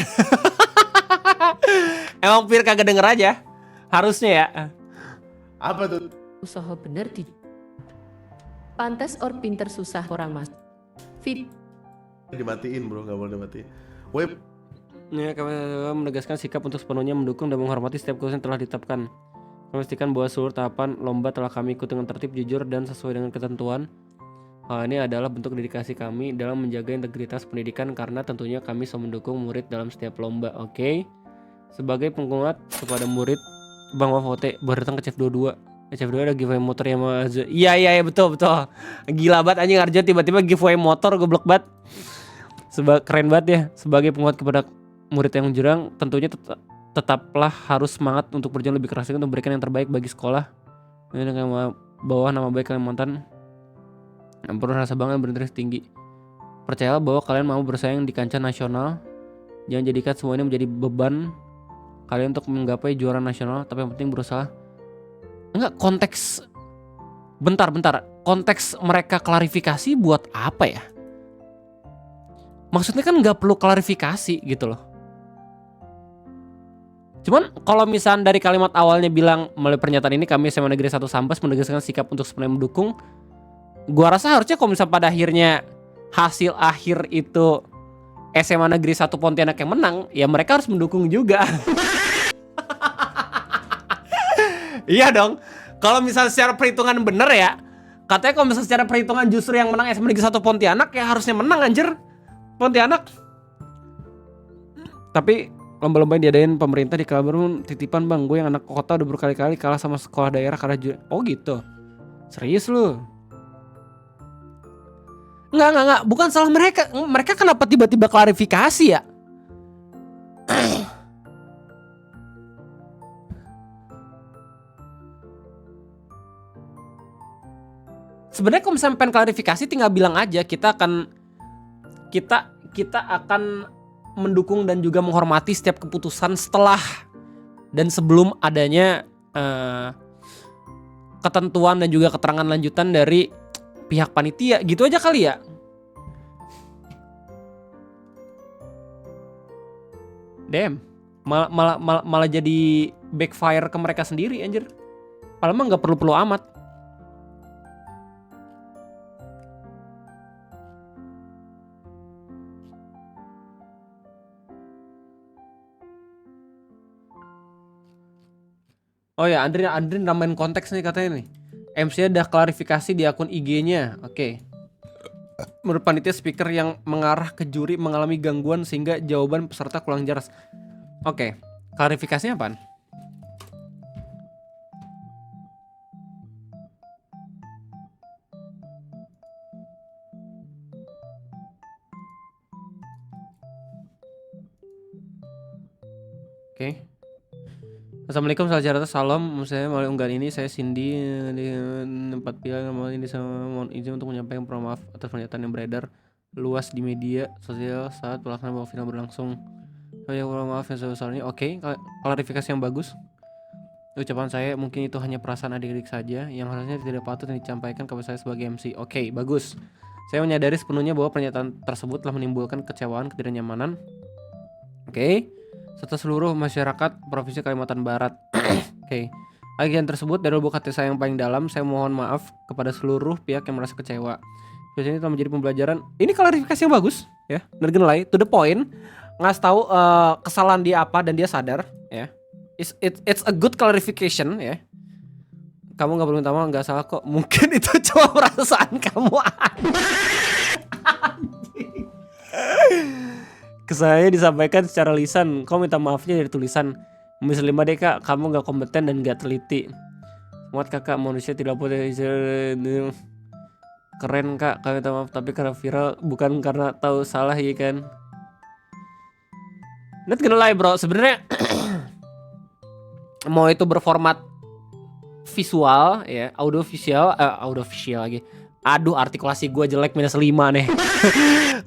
Emang pure kagak denger aja. Harusnya ya. Apa tuh? Usaha bener di pantas or pinter susah orang mas. Fit Dimatiin bro, nggak boleh dimatiin. Web. Ya, kami menegaskan sikap untuk sepenuhnya mendukung dan menghormati setiap keputusan yang telah ditetapkan. Memastikan bahwa seluruh tahapan lomba telah kami ikut dengan tertib, jujur, dan sesuai dengan ketentuan. Hal ini adalah bentuk dedikasi kami dalam menjaga integritas pendidikan karena tentunya kami selalu mendukung murid dalam setiap lomba. Oke. Sebagai penguat kepada murid, Bang Wafote baru datang ke Chef 22. Chef 22 ada giveaway motor ya Mas. Iya betul. Gila banget anjing Arjo tiba-tiba giveaway motor, goblok banget. Keren banget ya. Sebagai penguat kepada murid yang jurang, tentunya tetaplah harus semangat untuk berjuang lebih keras untuk memberikan yang terbaik bagi sekolah. Ini dengan bawah nama baik Kalimantan yang perlu rasa bangga dan berinteres tinggi. Percayalah bahwa kalian mau bersaing di kancah nasional. Jangan jadikan semua ini menjadi beban kalian untuk menggapai juara nasional, tapi yang penting berusaha. Enggak, konteks bentar. Konteks mereka klarifikasi buat apa ya? Maksudnya kan nggak perlu klarifikasi gitu loh. Cuman kalau misalnya dari kalimat awalnya bilang melalui pernyataan ini kami SMA Negeri 1 Sambas menegaskan sikap untuk sepenuhnya mendukung. Gua rasa harusnya kalau misalnya pada akhirnya hasil akhir itu SMA Negeri 1 Pontianak yang menang, ya mereka harus mendukung juga. Iya dong. Kalau misalnya secara perhitungan bener ya, katanya kalau misalnya secara perhitungan justru yang menang SMA Negeri 1 Pontianak ya harusnya menang anjir. Pontianak. Tapi lomba-lomba yang diadain pemerintah di Kalabaru titipan bang, gue yang anak kota udah berkali-kali kalah sama sekolah daerah karena oh gitu. Serius lu? Enggak, bukan salah mereka. Mereka kenapa tiba-tiba klarifikasi ya? Sebenarnya kalau misalnya pengen klarifikasi tinggal bilang aja kita akan mendukung dan juga menghormati setiap keputusan setelah dan sebelum adanya ketentuan dan juga keterangan lanjutan dari pihak panitia, gitu aja kali ya. Damn, malah jadi backfire ke mereka sendiri anjir. Padahal mah nggak perlu amat. Oh ya, Andrin nambahin konteks nih katanya nih. MC udah klarifikasi di akun IG-nya. Oke. Menurut panitia speaker yang mengarah ke juri mengalami gangguan sehingga jawaban peserta kurang jelas. Oke. Klarifikasinya apaan? Oke. Assalamualaikum, salam. Saya melalui unggahan ini saya Cindy di tempat pilihan ini sama mohon izin untuk menyampaikan permohonan maaf atas pernyataan yang beredar luas di media sosial saat pelaksanaan babak final berlangsung. Saya mohon maaf yang sebesar-besarnya. Oke, klarifikasi yang bagus. Ucapan saya mungkin itu hanya perasaan adik-adik saja yang harusnya tidak patut disampaikan kepada saya sebagai MC. Oke, bagus. Saya menyadari sepenuhnya bahwa pernyataan tersebut telah menimbulkan kecewaan, ketidaknyamanan. Oke. Serta seluruh masyarakat Provinsi Kalimantan Barat. Oke. Agian tersebut dari lubuk hati saya yang paling dalam, saya mohon maaf kepada seluruh pihak yang merasa kecewa. Biasanya telah menjadi pembelajaran. Ini klarifikasi yang bagus, ya. Nergenlay, to the point, ngasih tahu kesalahan dia apa dan dia sadar, ya. It's a good clarification, ya. Kamu nggak perlu minta maaf, nggak salah kok. Mungkin itu cuma perasaan kamu. Ke saya disampaikan secara lisan, kau minta maafnya dari tulisan. Misalnya deh kak, kamu gak kompeten dan gak teliti. Muat kakak, manusia tidak boleh. Keren kak, kau minta maaf tapi karena viral, bukan karena tahu salah ya kan. Not gonna lie bro, sebenarnya mau itu berformat visual ya, audio visual lagi. Aduh, artikulasi gue jelek -5 nih.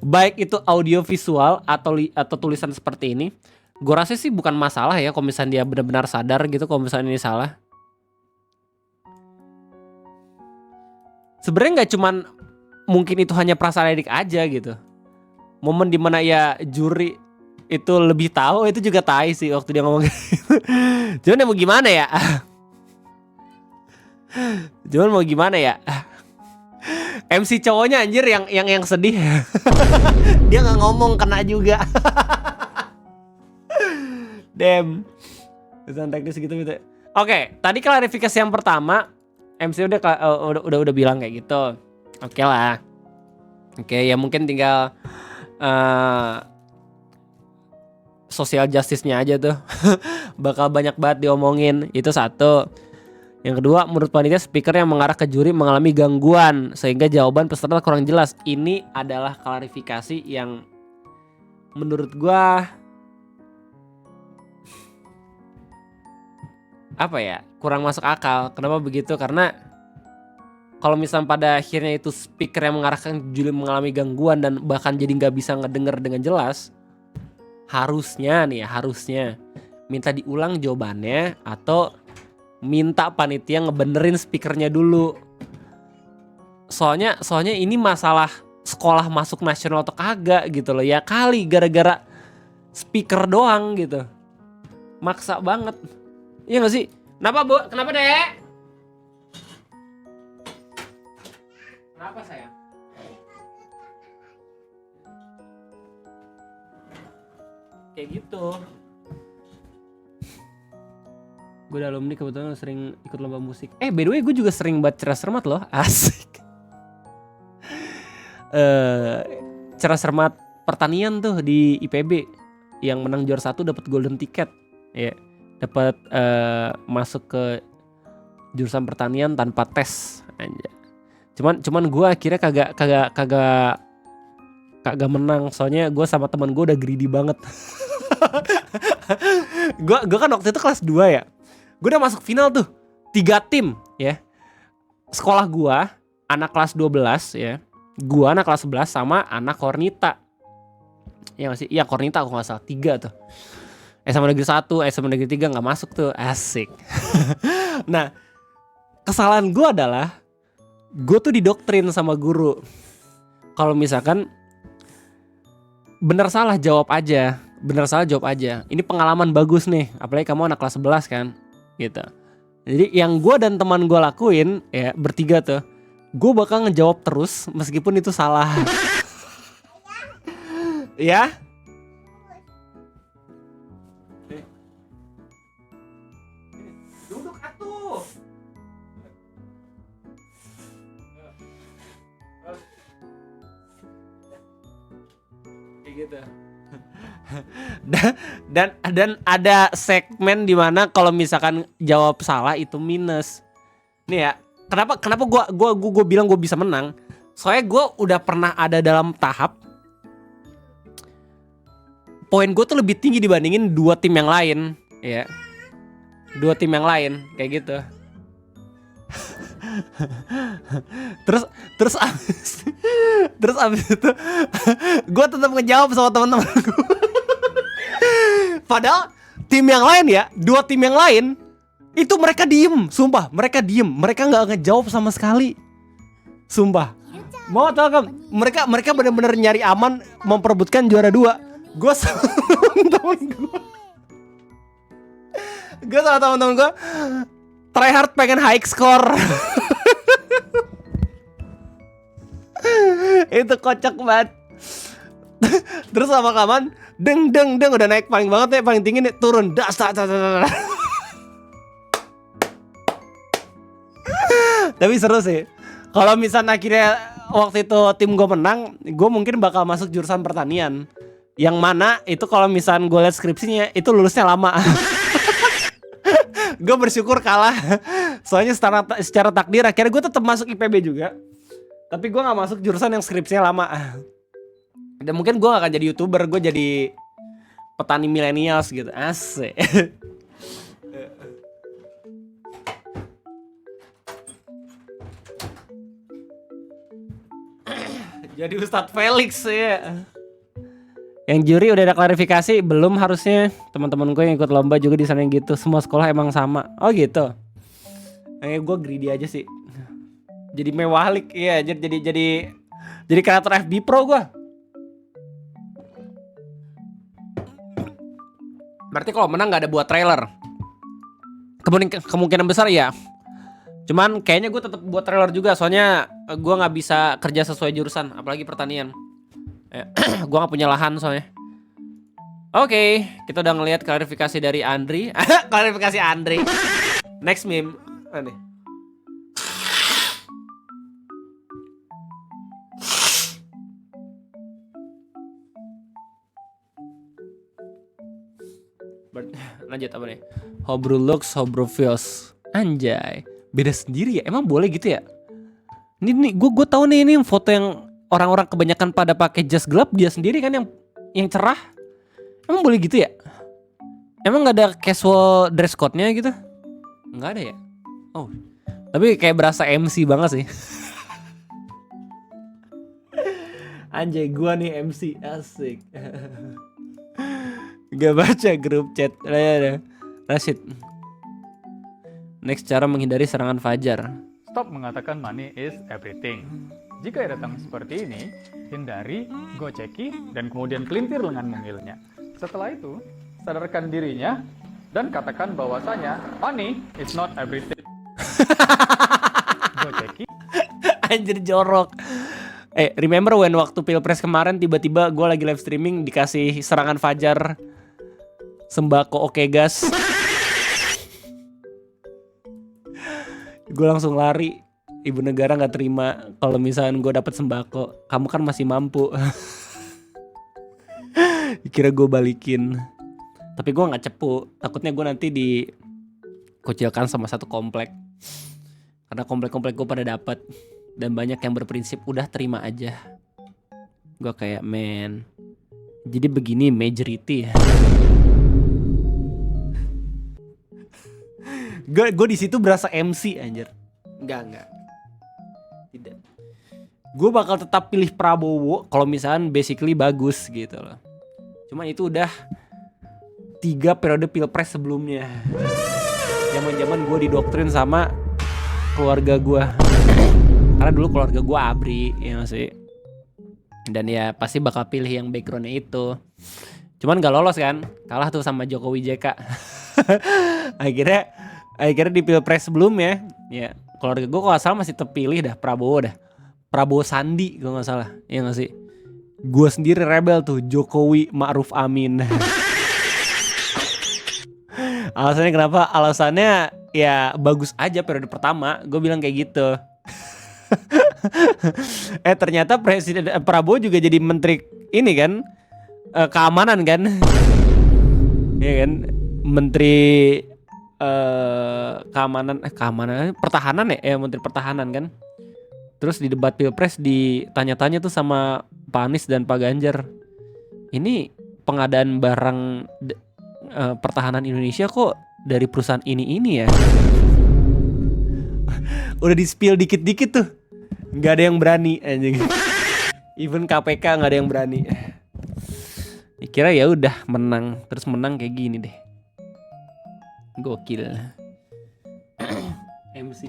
Baik itu audio visual atau tulisan seperti ini, gue rasa sih bukan masalah ya kalau misalnya dia benar-benar sadar gitu kalau misalnya ini salah. Sebenarnya nggak cuman mungkin itu hanya perasaan edik aja gitu. Momen dimana ya juri itu lebih tahu itu juga tai sih waktu dia ngomong gitu. Cuman mau gimana ya? MC cowoknya anjir yang sedih. Dia nggak ngomong, kena juga. Damn. Pesan teknis gitu. Oke, tadi klarifikasi yang pertama MC udah bilang kayak gitu. Oke lah. Oke, ya mungkin tinggal social justice-nya aja tuh. Bakal banyak banget diomongin. Itu satu. Yang kedua, menurut panitia speaker yang mengarah ke juri mengalami gangguan sehingga jawaban peserta kurang jelas. Ini adalah klarifikasi yang menurut gua apa ya, kurang masuk akal. Kenapa begitu? Karena kalau misalnya pada akhirnya itu speaker yang mengarahkan juri mengalami gangguan dan bahkan jadi nggak bisa ngedenger dengan jelas, harusnya minta diulang jawabannya atau minta panitia ngebenerin speakernya dulu. Soalnya ini masalah sekolah masuk nasional atau kagak gitu loh. Ya kali gara-gara speaker doang gitu. Maksa banget. Iya gak sih? Kenapa Bu? Kenapa Dek? Kenapa sayang? Kayak gitu. Gue udah alumni kebetulan sering ikut lomba musik. By the way gue juga sering buat Cerdas Cermat loh. Asik. Cerdas Cermat pertanian tuh di IPB. Yang menang juara 1 dapat golden ticket. Ya, dapat masuk ke jurusan pertanian tanpa tes. Anjay. Cuman gue akhirnya kagak menang. Soalnya gue sama teman gue udah greedy banget. Gue kan waktu itu kelas 2 ya. Gue udah masuk final tuh 3 tim ya. Sekolah gue anak kelas 12 ya. Gue anak kelas 11 sama anak Kornita. Ya masih, iya Kornita aku gak salah 3 tuh. SMA Negeri 1, SMA Negeri 3 gak masuk tuh. Asik. Nah kesalahan gue adalah gue tuh didoktrin sama guru. Kalau misalkan benar salah jawab aja. Ini pengalaman bagus nih. Apalagi kamu anak kelas 11 kan gitu. Jadi yang gue dan teman gue lakuin ya bertiga tuh, gue bakal ngejawab terus meskipun itu salah. Ya. Duduk atuh. Kayak gitu. Dan ada segmen dimana kalau misalkan jawab salah itu minus. Nih ya, kenapa gue bilang gue bisa menang? Soalnya gue udah pernah ada dalam tahap poin gue tuh lebih tinggi dibandingin 2 tim yang lain, ya. 2 tim yang lain kayak gitu. Terus abis itu gue tetap ngejawab sama teman-teman gue. Padahal tim yang lain ya, 2 tim yang lain itu mereka diem, sumpah mereka diem, mereka nggak ngejawab sama sekali, sumpah. Mau tau kan? Mereka benar-benar nyari aman, memperebutkan juara 2. Gue sama teman-teman gue try hard pengen high score. Itu kocak banget. Terus lama-kelamaan deng udah naik paling banget ya, paling tinggi nih, turun das. Tapi seru sih. Kalau misalnya akhirnya waktu itu tim gue menang, gue mungkin bakal masuk jurusan pertanian. Yang mana itu kalau misalnya gue liat skripsinya itu lulusnya lama. Gue bersyukur kalah. Soalnya secara takdir akhirnya gue tetap masuk IPB juga. Tapi gue gak masuk jurusan yang skripsinya lama. Dan mungkin gue gak akan jadi YouTuber, gue jadi petani millennials gitu. Asik. Jadi Ustadz Felix ya. Yang juri udah ada klarifikasi belum, harusnya teman-teman gue yang ikut lomba juga di sana gitu. Semua sekolah emang sama. Oh gitu. Gue greedy aja sih. Jadi mewahlik ya, jadi kreator FB Pro gue. Berarti kalau menang nggak ada buat trailer. Kemungkinan besar ya. Cuman kayaknya gue tetap buat trailer juga, soalnya gue nggak bisa kerja sesuai jurusan, apalagi pertanian. Gue nggak punya lahan soalnya. Oke, kita udah ngelihat klarifikasi dari Andri. Klarifikasi Andri. Next meme. Nih. Lanjut apa nih? Hobro looks, hobro feels. Anjay, beda sendiri ya. Emang boleh gitu ya? Ini gue tahu nih, ini foto yang orang-orang kebanyakan pada pakai jas gelap, dia sendiri kan yang cerah. Emang boleh gitu ya? Emang nggak ada casual dress code-nya gitu? Nggak ada ya? Oh, tapi kayak berasa MC banget sih. Anjay, gue nih MC, asik. Gak baca grup chat. Rashid. Next, cara menghindari serangan fajar. Stop mengatakan money is everything. Jika datang seperti ini, hindari, goceki, dan kemudian pelintir lengan mungilnya. Setelah itu, sadarkan dirinya dan katakan bahwasanya money is not everything. Goceki. Anjir jorok. Remember when waktu Pilpres kemarin tiba-tiba gue lagi live streaming dikasih serangan fajar sembako oke gas. Gue langsung lari. Ibu negara nggak terima kalau misalnya gue dapet sembako. Kamu kan masih mampu. Kira gue balikin. Tapi gue nggak cepu. Takutnya gue nanti dikucilkan sama satu komplek. Karena komplek-komplek gue pada dapat. Dan banyak yang berprinsip udah terima aja. Gue kayak men. Jadi begini majority. Gue di situ berasa MC anjir. Enggak. Tidak. Gue bakal tetap pilih Prabowo kalau misalnya basically bagus gitu loh. Cuman itu udah 3 periode Pilpres sebelumnya. Zaman-zaman gue didoktrin sama keluarga gue. Karena dulu keluarga gue ABRI ya masih. Dan ya pasti bakal pilih yang backgroundnya itu. Cuman gak lolos kan. Kalah tuh sama Jokowi JK. Akhirnya di Pilpres sebelumnya ya keluarga gue kalau gak salah masih terpilih dah Prabowo dah. Prabowo Sandi kalau gak salah. Ya gak sih. Gue sendiri rebel tuh Jokowi Ma'ruf Amin. Alasannya kenapa? Alasannya ya bagus aja periode pertama. Gue bilang kayak gitu. Ternyata Presiden Prabowo juga jadi menteri ini kan, keamanan kan. Iya kan, menteri keamanan pertahanan ya, menteri pertahanan kan. Terus di debat Pilpres ditanya-tanya tuh sama Pak Anies dan Pak Ganjar, ini pengadaan barang pertahanan Indonesia kok dari perusahaan ini ya. Udah di-spill dikit-dikit tuh. Gak ada yang berani anjing. Even KPK gak ada yang berani. Kira ya udah menang. Terus menang kayak gini deh. Gokil. MC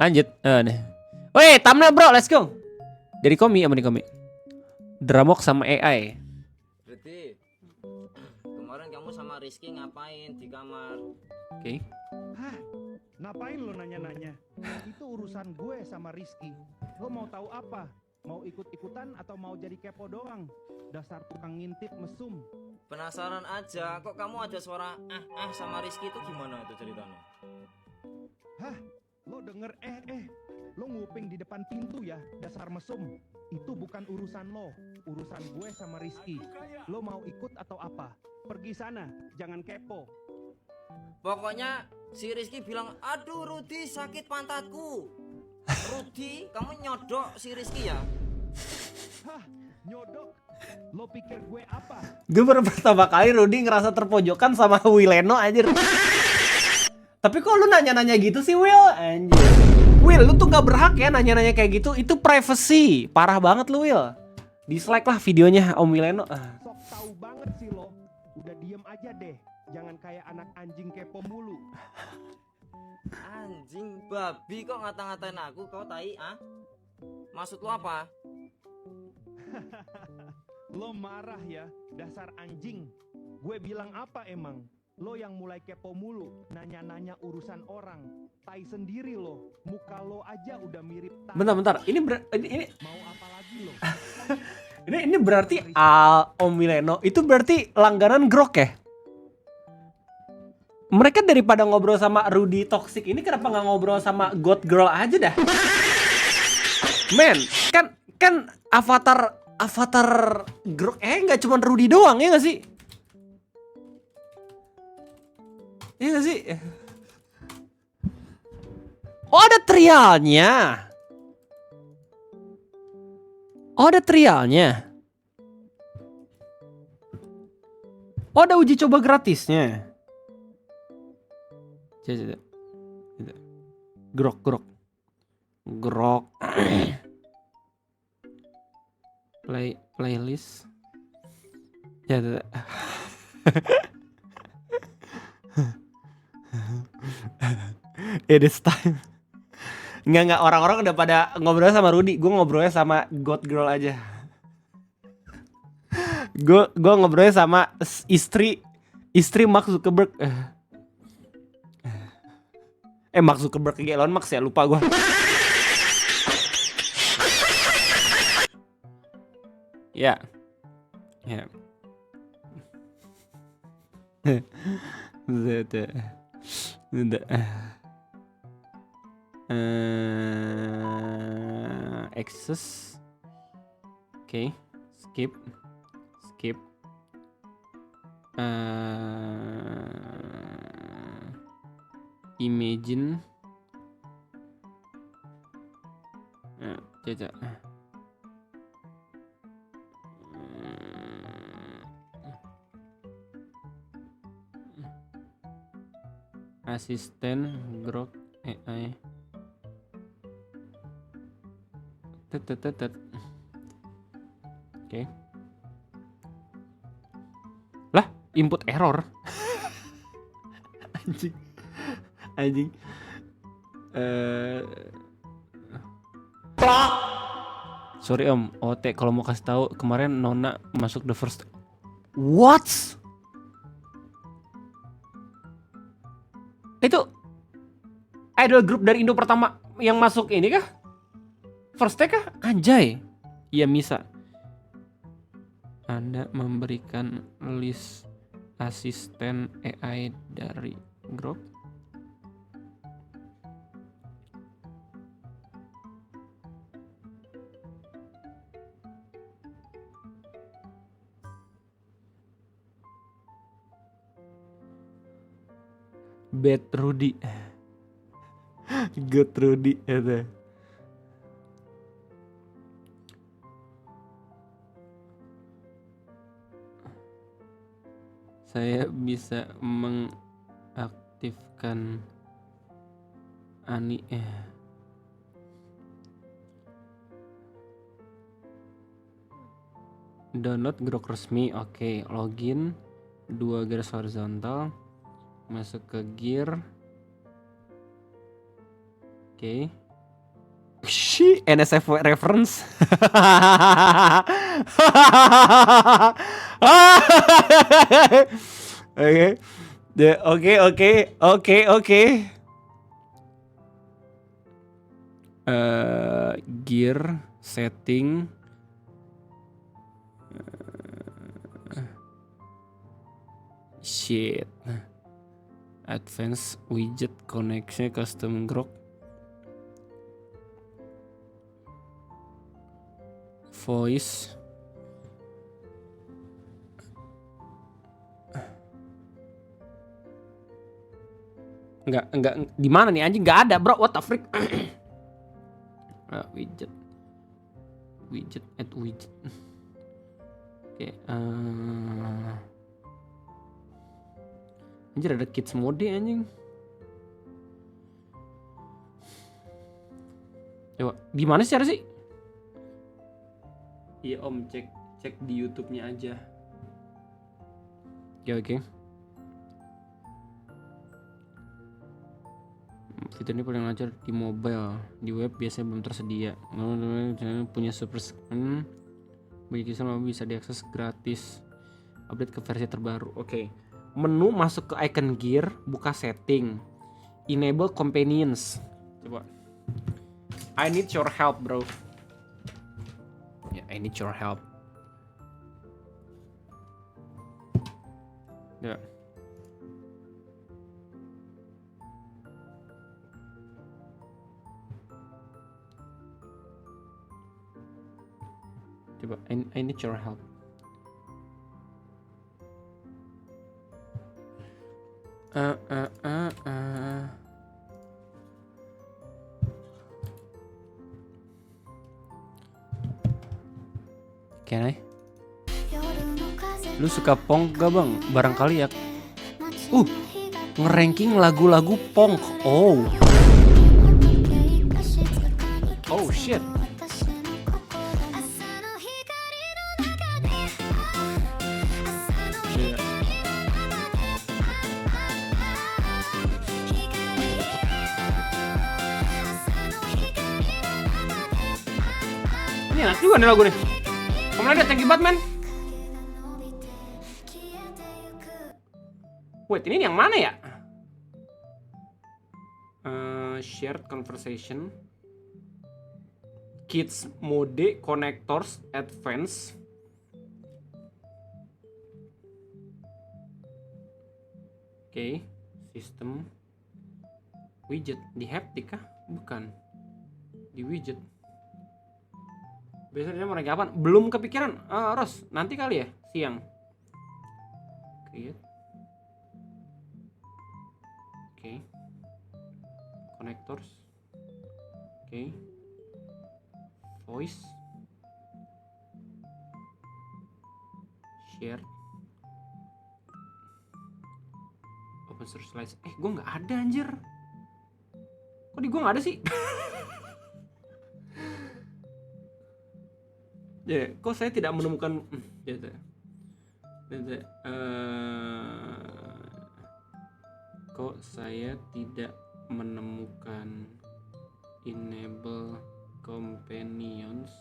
lanjut. Deh. Woi, thumbnail bro, let's go. Dari Komi sama di Komi. Dramok sama AI. Berarti kemarin kamu sama Rizky ngapain di kamar? Oke. Hah? Ngapain lo nanya-nanya? Itu urusan gue sama Rizky. Lo mau tahu apa? Mau ikut-ikutan atau mau jadi kepo doang? Dasar tukang ngintip mesum. Penasaran aja, kok kamu ada suara sama Rizky itu gimana itu ceritanya? Hah? Lo denger Lo nguping di depan pintu ya, dasar mesum. Itu bukan urusan lo. Urusan gue sama Rizky. Lo mau ikut atau apa? Pergi sana, jangan kepo. Pokoknya si Rizky bilang, aduh Rudi sakit pantatku. Rudi, kamu nyodok si Rizky ya? Hah, nyodok? Lo pikir gue apa? Gue baru pertama kali Rudi ngerasa terpojokan sama Wileno anjir. Tapi kok lu nanya-nanya gitu sih Will? Anjir. Will, lu tuh gak berhak ya nanya-nanya kayak gitu. Itu privacy. Parah banget lu, Will. Dislike lah videonya Om Mileno. Sok tahu banget sih lo. Udah diem aja deh. Jangan kayak anak anjing kepo mulu. Anjing babi kok ngata-ngatain aku, kau tai ah? Maksud lo apa? Lo marah ya, dasar anjing. Gue bilang apa emang? Lo yang mulai kepo mulu, nanya-nanya urusan orang. Tai sendiri lo, muka lo aja udah mirip tai. Bentar. Ini mau apa lagi lo? ini berarti Om Mileno itu berarti langganan Grok ya? Mereka daripada ngobrol sama Rudy toxic ini kenapa nggak ngobrol sama God Girl aja dah? Men, kan avatar Grok nggak cuma Rudy doang ya nggak sih? Iya nggak sih? Oh ada trialnya. Oh ada trialnya. Oh ada uji coba gratisnya. Coba. Grok. Playlist. Ya. It is time. Enggak orang-orang udah pada ngobrol sama Rudy. Gue ngobrolnya sama God Girl aja. Gue ngobrolnya sama istri Mark Zuckerberg. Mark Zuckerberg kayak Elon Musk ya, lupa gue. Ya. Access. Oke, skip. Imagine. Caca. Asisten Grok AI. Oke. Lah, input error. Anjing. Sorry Om, OT kalau mau kasih tahu kemarin Nona masuk the first. What? Itu idol group dari Indo pertama yang masuk ini kah? First take kah? Anjay. Iya Misa. Anda memberikan list asisten AI dari grup. Bad Rudy. Good Rudy ada. Saya bisa mengaktifkan Ani. Download Grok resmi. Oke, login 2 garis horizontal. Masuk ke gear. Oke. NSF reference. Oke. Gear setting. Shit. Advanced widget connection custom Grok. Voice. Enggak di mana nih anjing? Enggak ada, bro. What the freak? Widget. Add widget. Oke, anjir ada kids mode anjing. Di mana sih sih? Iya om, cek di YouTube-nya aja. Oke. Fitur ini paling lancar di mobile, di web biasanya belum tersedia. Punya super screen, banyak kisah bisa diakses gratis. Update ke versi terbaru. Oke. Menu masuk ke icon gear, buka setting, enable companions. Coba. I need your help, bro. I need your help. Ya. Coba, I need your help. Can I? Lu suka Pong gak bang? Barangkali ya. Ngeranking lagu-lagu Pong. Oh shit. Ini enak juga nih lagu nih. Kamu lihat Thank You Batman. Wait, ini yang mana ya? Shared conversation, kids mode, connectors, advance. Oke, system, widget di haptic kah? Bukan, di widget. Biasanya mau kapan? Belum kepikiran, Ros. Nanti kali ya, siang. Create. Oke. Connectors. Oke. Voice. Share. Open source slides. Gue nggak ada anjir. Kok di gue nggak ada sih? Ya, kok saya tidak menemukan kok saya tidak menemukan enable companions.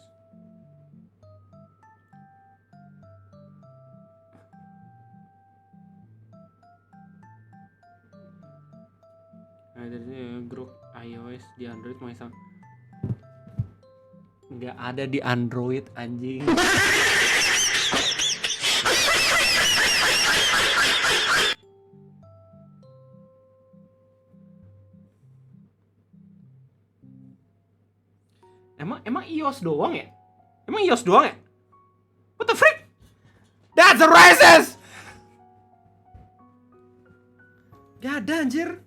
Ada grup iOS di Android mau nggak ada di Android anjing. Emang iOS doang ya? Emang iOS doang ya? What the frick? That's a racist. Gak ada anjir.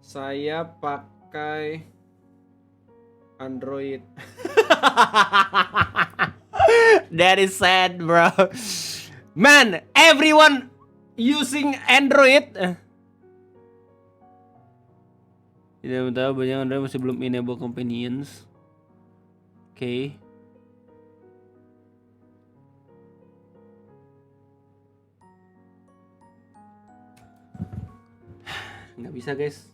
Saya pakai Android. That is sad, bro. Man, everyone using Android. Tidak tahu banyak Android masih belum enable companions. Oke. Nggak bisa guys.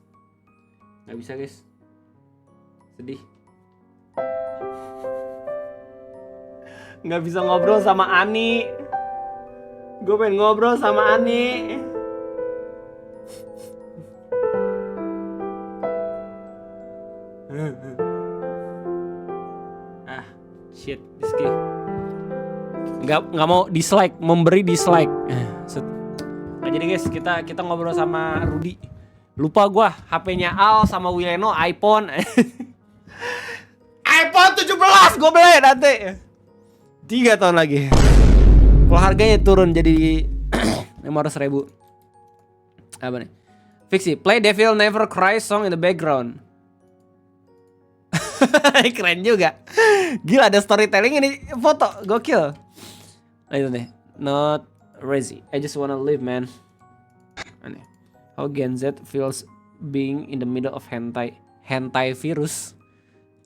Nggak bisa guys. Sedih. Nggak bisa ngobrol sama Ani. Gue pengen ngobrol sama Ani. Shit, Rizky. Nggak mau dislike, memberi dislike. Nah, jadi guys, kita ngobrol sama Rudy. Lupa gua HP-nya Al sama Wileno iPhone. iPhone 17 gue beli nanti 3 tahun lagi. Kalau harganya turun jadi 500.000. Apa nih? Fixi, play Devil Never Cry song in the background. Keren juga. Gila, ada storytelling ini foto. Gokil. Nah itu nih. Not crazy. I just wanna live, man. Aneh. How Gen Z feels being in the middle of hentai virus,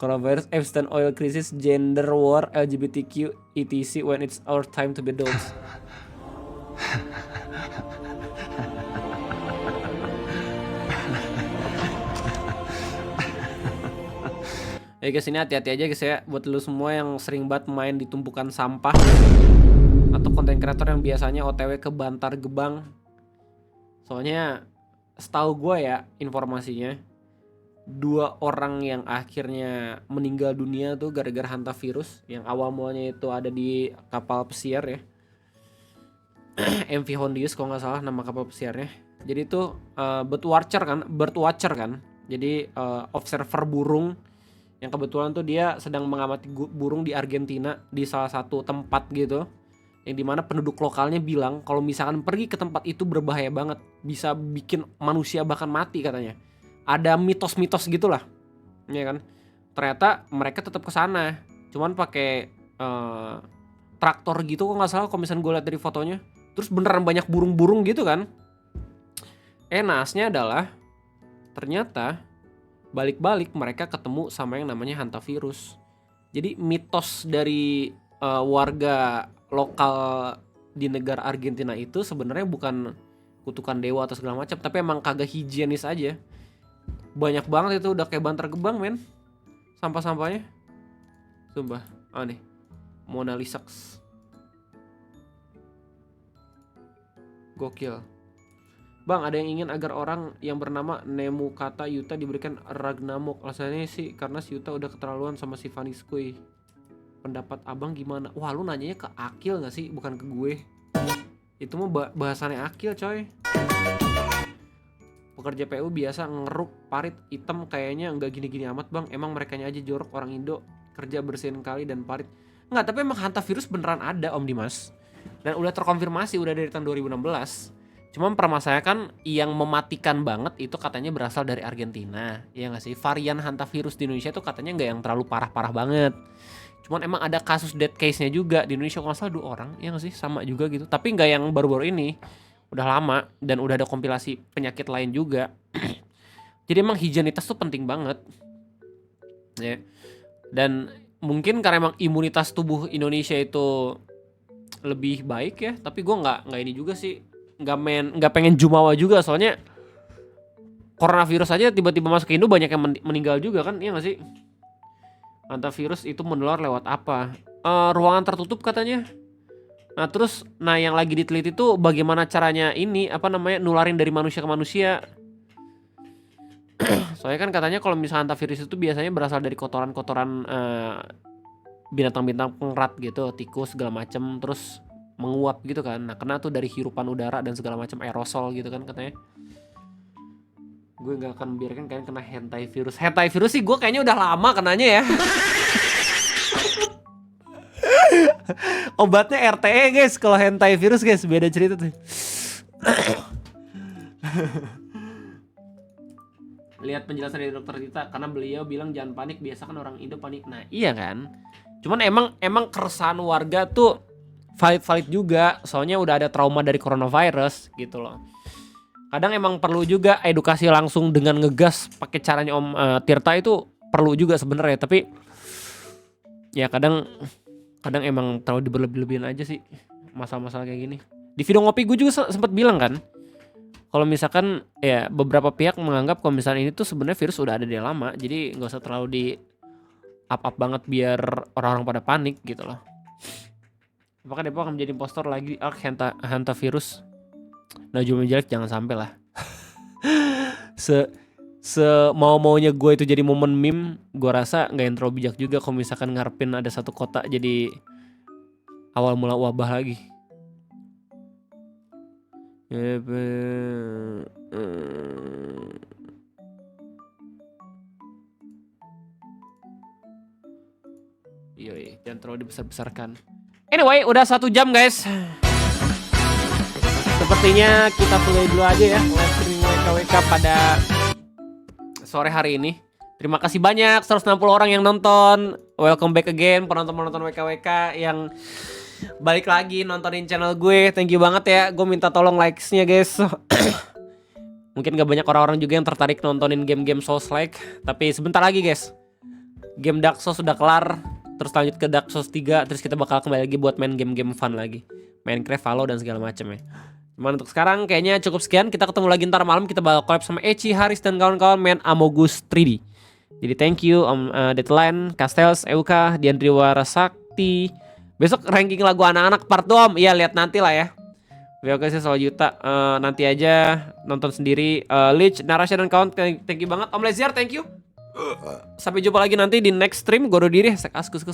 coronavirus, Epstein oil crisis, gender war, LGBTQ, etc. when it's our time to be adults. Ya guys, ini hati-hati aja guys ya, buat lu semua yang sering banget main di tumpukan sampah atau konten kreator yang biasanya OTW ke Bantar Gebang. Soalnya setahu gue ya informasinya, 2 orang yang akhirnya meninggal dunia tuh gara-gara hantavirus, yang awal mulanya itu ada di kapal pesiar ya, MV Hondius kalau nggak salah nama kapal pesiarnya. Jadi itu bird watcher kan, jadi observer burung yang kebetulan tuh dia sedang mengamati burung di Argentina di salah satu tempat gitu, yang dimana penduduk lokalnya bilang kalau misalkan pergi ke tempat itu berbahaya banget, bisa bikin manusia bahkan mati katanya. Ada mitos-mitos gitulah, ya kan? Ternyata mereka tetap ke sana, cuman pakai traktor gitu kok nggak salah kalau misalnya gue lihat dari fotonya. Terus beneran banyak burung-burung gitu kan? Naasnya adalah ternyata balik-balik mereka ketemu sama yang namanya hantavirus. Jadi mitos dari warga lokal di negara Argentina itu sebenarnya bukan kutukan dewa atau segala macam, tapi emang kagak higienis aja. Banyak banget itu, udah kayak Bantar Gebang men, sampah-sampahnya. Sumpah, nih Mona Lisa. Gokil. Bang, ada yang ingin agar orang yang bernama Nemu Kata Yuta diberikan Ragnamok. Alasannya sih karena si Yuta udah keterlaluan sama si Vaniskuy. Pendapat abang gimana? Wah, lu nanyanya ke Akil gak sih? Bukan ke gue. Itu mah bahasannya Akil coy. Pekerja PU biasa ngeruk parit hitam kayaknya nggak gini-gini amat bang. Emang merekanya aja jorok, orang Indo kerja bersihin kali dan parit. Nggak, tapi emang hantavirus beneran ada Om Dimas. Dan udah terkonfirmasi udah dari tahun 2016. Cuman permasalahan kan yang mematikan banget itu katanya berasal dari Argentina. Ya nggak sih? Varian hantavirus di Indonesia itu katanya nggak yang terlalu parah-parah banget. Cuman emang ada kasus death case-nya juga di Indonesia, kalau nggak salah 2 orang, ya nggak sih? Sama juga gitu. Tapi nggak yang baru-baru ini. Udah lama dan udah ada kompilasi penyakit lain juga. Jadi emang higienitas tuh penting banget. Ya. Dan mungkin karena emang imunitas tubuh Indonesia itu lebih baik ya. Tapi gue nggak ini juga sih. Nggak pengen jumawa juga, soalnya coronavirus aja tiba-tiba masuk ke Indo banyak yang meninggal juga kan, iya nggak sih? Hantavirus itu menular lewat apa? Ruangan tertutup katanya. Nah terus, yang lagi diteliti tuh bagaimana caranya ini nularin dari manusia ke manusia. Soalnya kan katanya kalau misalnya hantavirus itu biasanya berasal dari kotoran-kotoran binatang-binatang pengerat gitu, tikus segala macem, terus menguap gitu kan. Nah kena tuh dari hirupan udara dan segala macam aerosol gitu kan katanya. Gue nggak akan biarkan kalian kena hentai virus. Hentai virus sih gue kayaknya udah lama kenanya ya. Obatnya RTE guys, kalau hentai virus guys beda cerita tuh. Lihat penjelasan dari dokter Tita, karena beliau bilang jangan panik, biasa kan orang Indo panik. Nah iya kan. Cuman emang keresahan warga tuh valid juga, soalnya udah ada trauma dari coronavirus gitu loh. Kadang emang perlu juga edukasi langsung dengan ngegas pakai caranya Om Tirta itu perlu juga sebenarnya, tapi ya kadang emang terlalu diberlebih-lebihin aja sih masalah-masalah kayak gini. Di video ngopi gue juga sempat bilang kan, kalau misalkan ya beberapa pihak menganggap kalau misalnya ini tuh sebenarnya virus udah ada dari lama, jadi nggak usah terlalu di up banget biar orang-orang pada panik gitu loh. Apakah Depok akan menjadi impostor lagi hantavirus? Nah jual jelek jangan sampai lah. Mau-maunya gue itu jadi momen meme, gue rasa nggak yang terlalu bijak juga kalau misalkan ngarepin ada satu kota jadi awal mula wabah lagi. Iya, jangan terlalu dibesar-besarkan. Anyway, udah 1 jam guys. Sepertinya kita mulai dulu aja ya live streaming WKWK pada sore hari ini. Terima kasih banyak 160 orang yang nonton. Welcome back again penonton-penonton WKWK yang balik lagi nontonin channel gue. Thank you banget ya. Gue minta tolong likes-nya guys. Mungkin gak banyak orang-orang juga yang tertarik nontonin game-game Souls-like. Tapi sebentar lagi guys, game Dark Souls sudah kelar. Terus lanjut ke Dark Souls 3. Terus kita bakal kembali lagi buat main game-game fun lagi. Minecraft, Valo, dan segala macam ya. Cuman untuk sekarang kayaknya cukup sekian. Kita ketemu lagi ntar malam. Kita bakal collab sama Eci, Haris, dan kawan-kawan main Amogus 3D. Jadi thank you Deadline, Castells, Euka, Diandri Warasakti. Besok ranking lagu anak-anak part 2 Om. Iya lihat nanti lah ya. Oke sih soal Yuta. Nanti aja nonton sendiri. Lich, Narasha, dan kawan, thank you banget. Om Leziar, thank you. Sampai jumpa lagi nanti di next stream. Gue udah diri. Askus.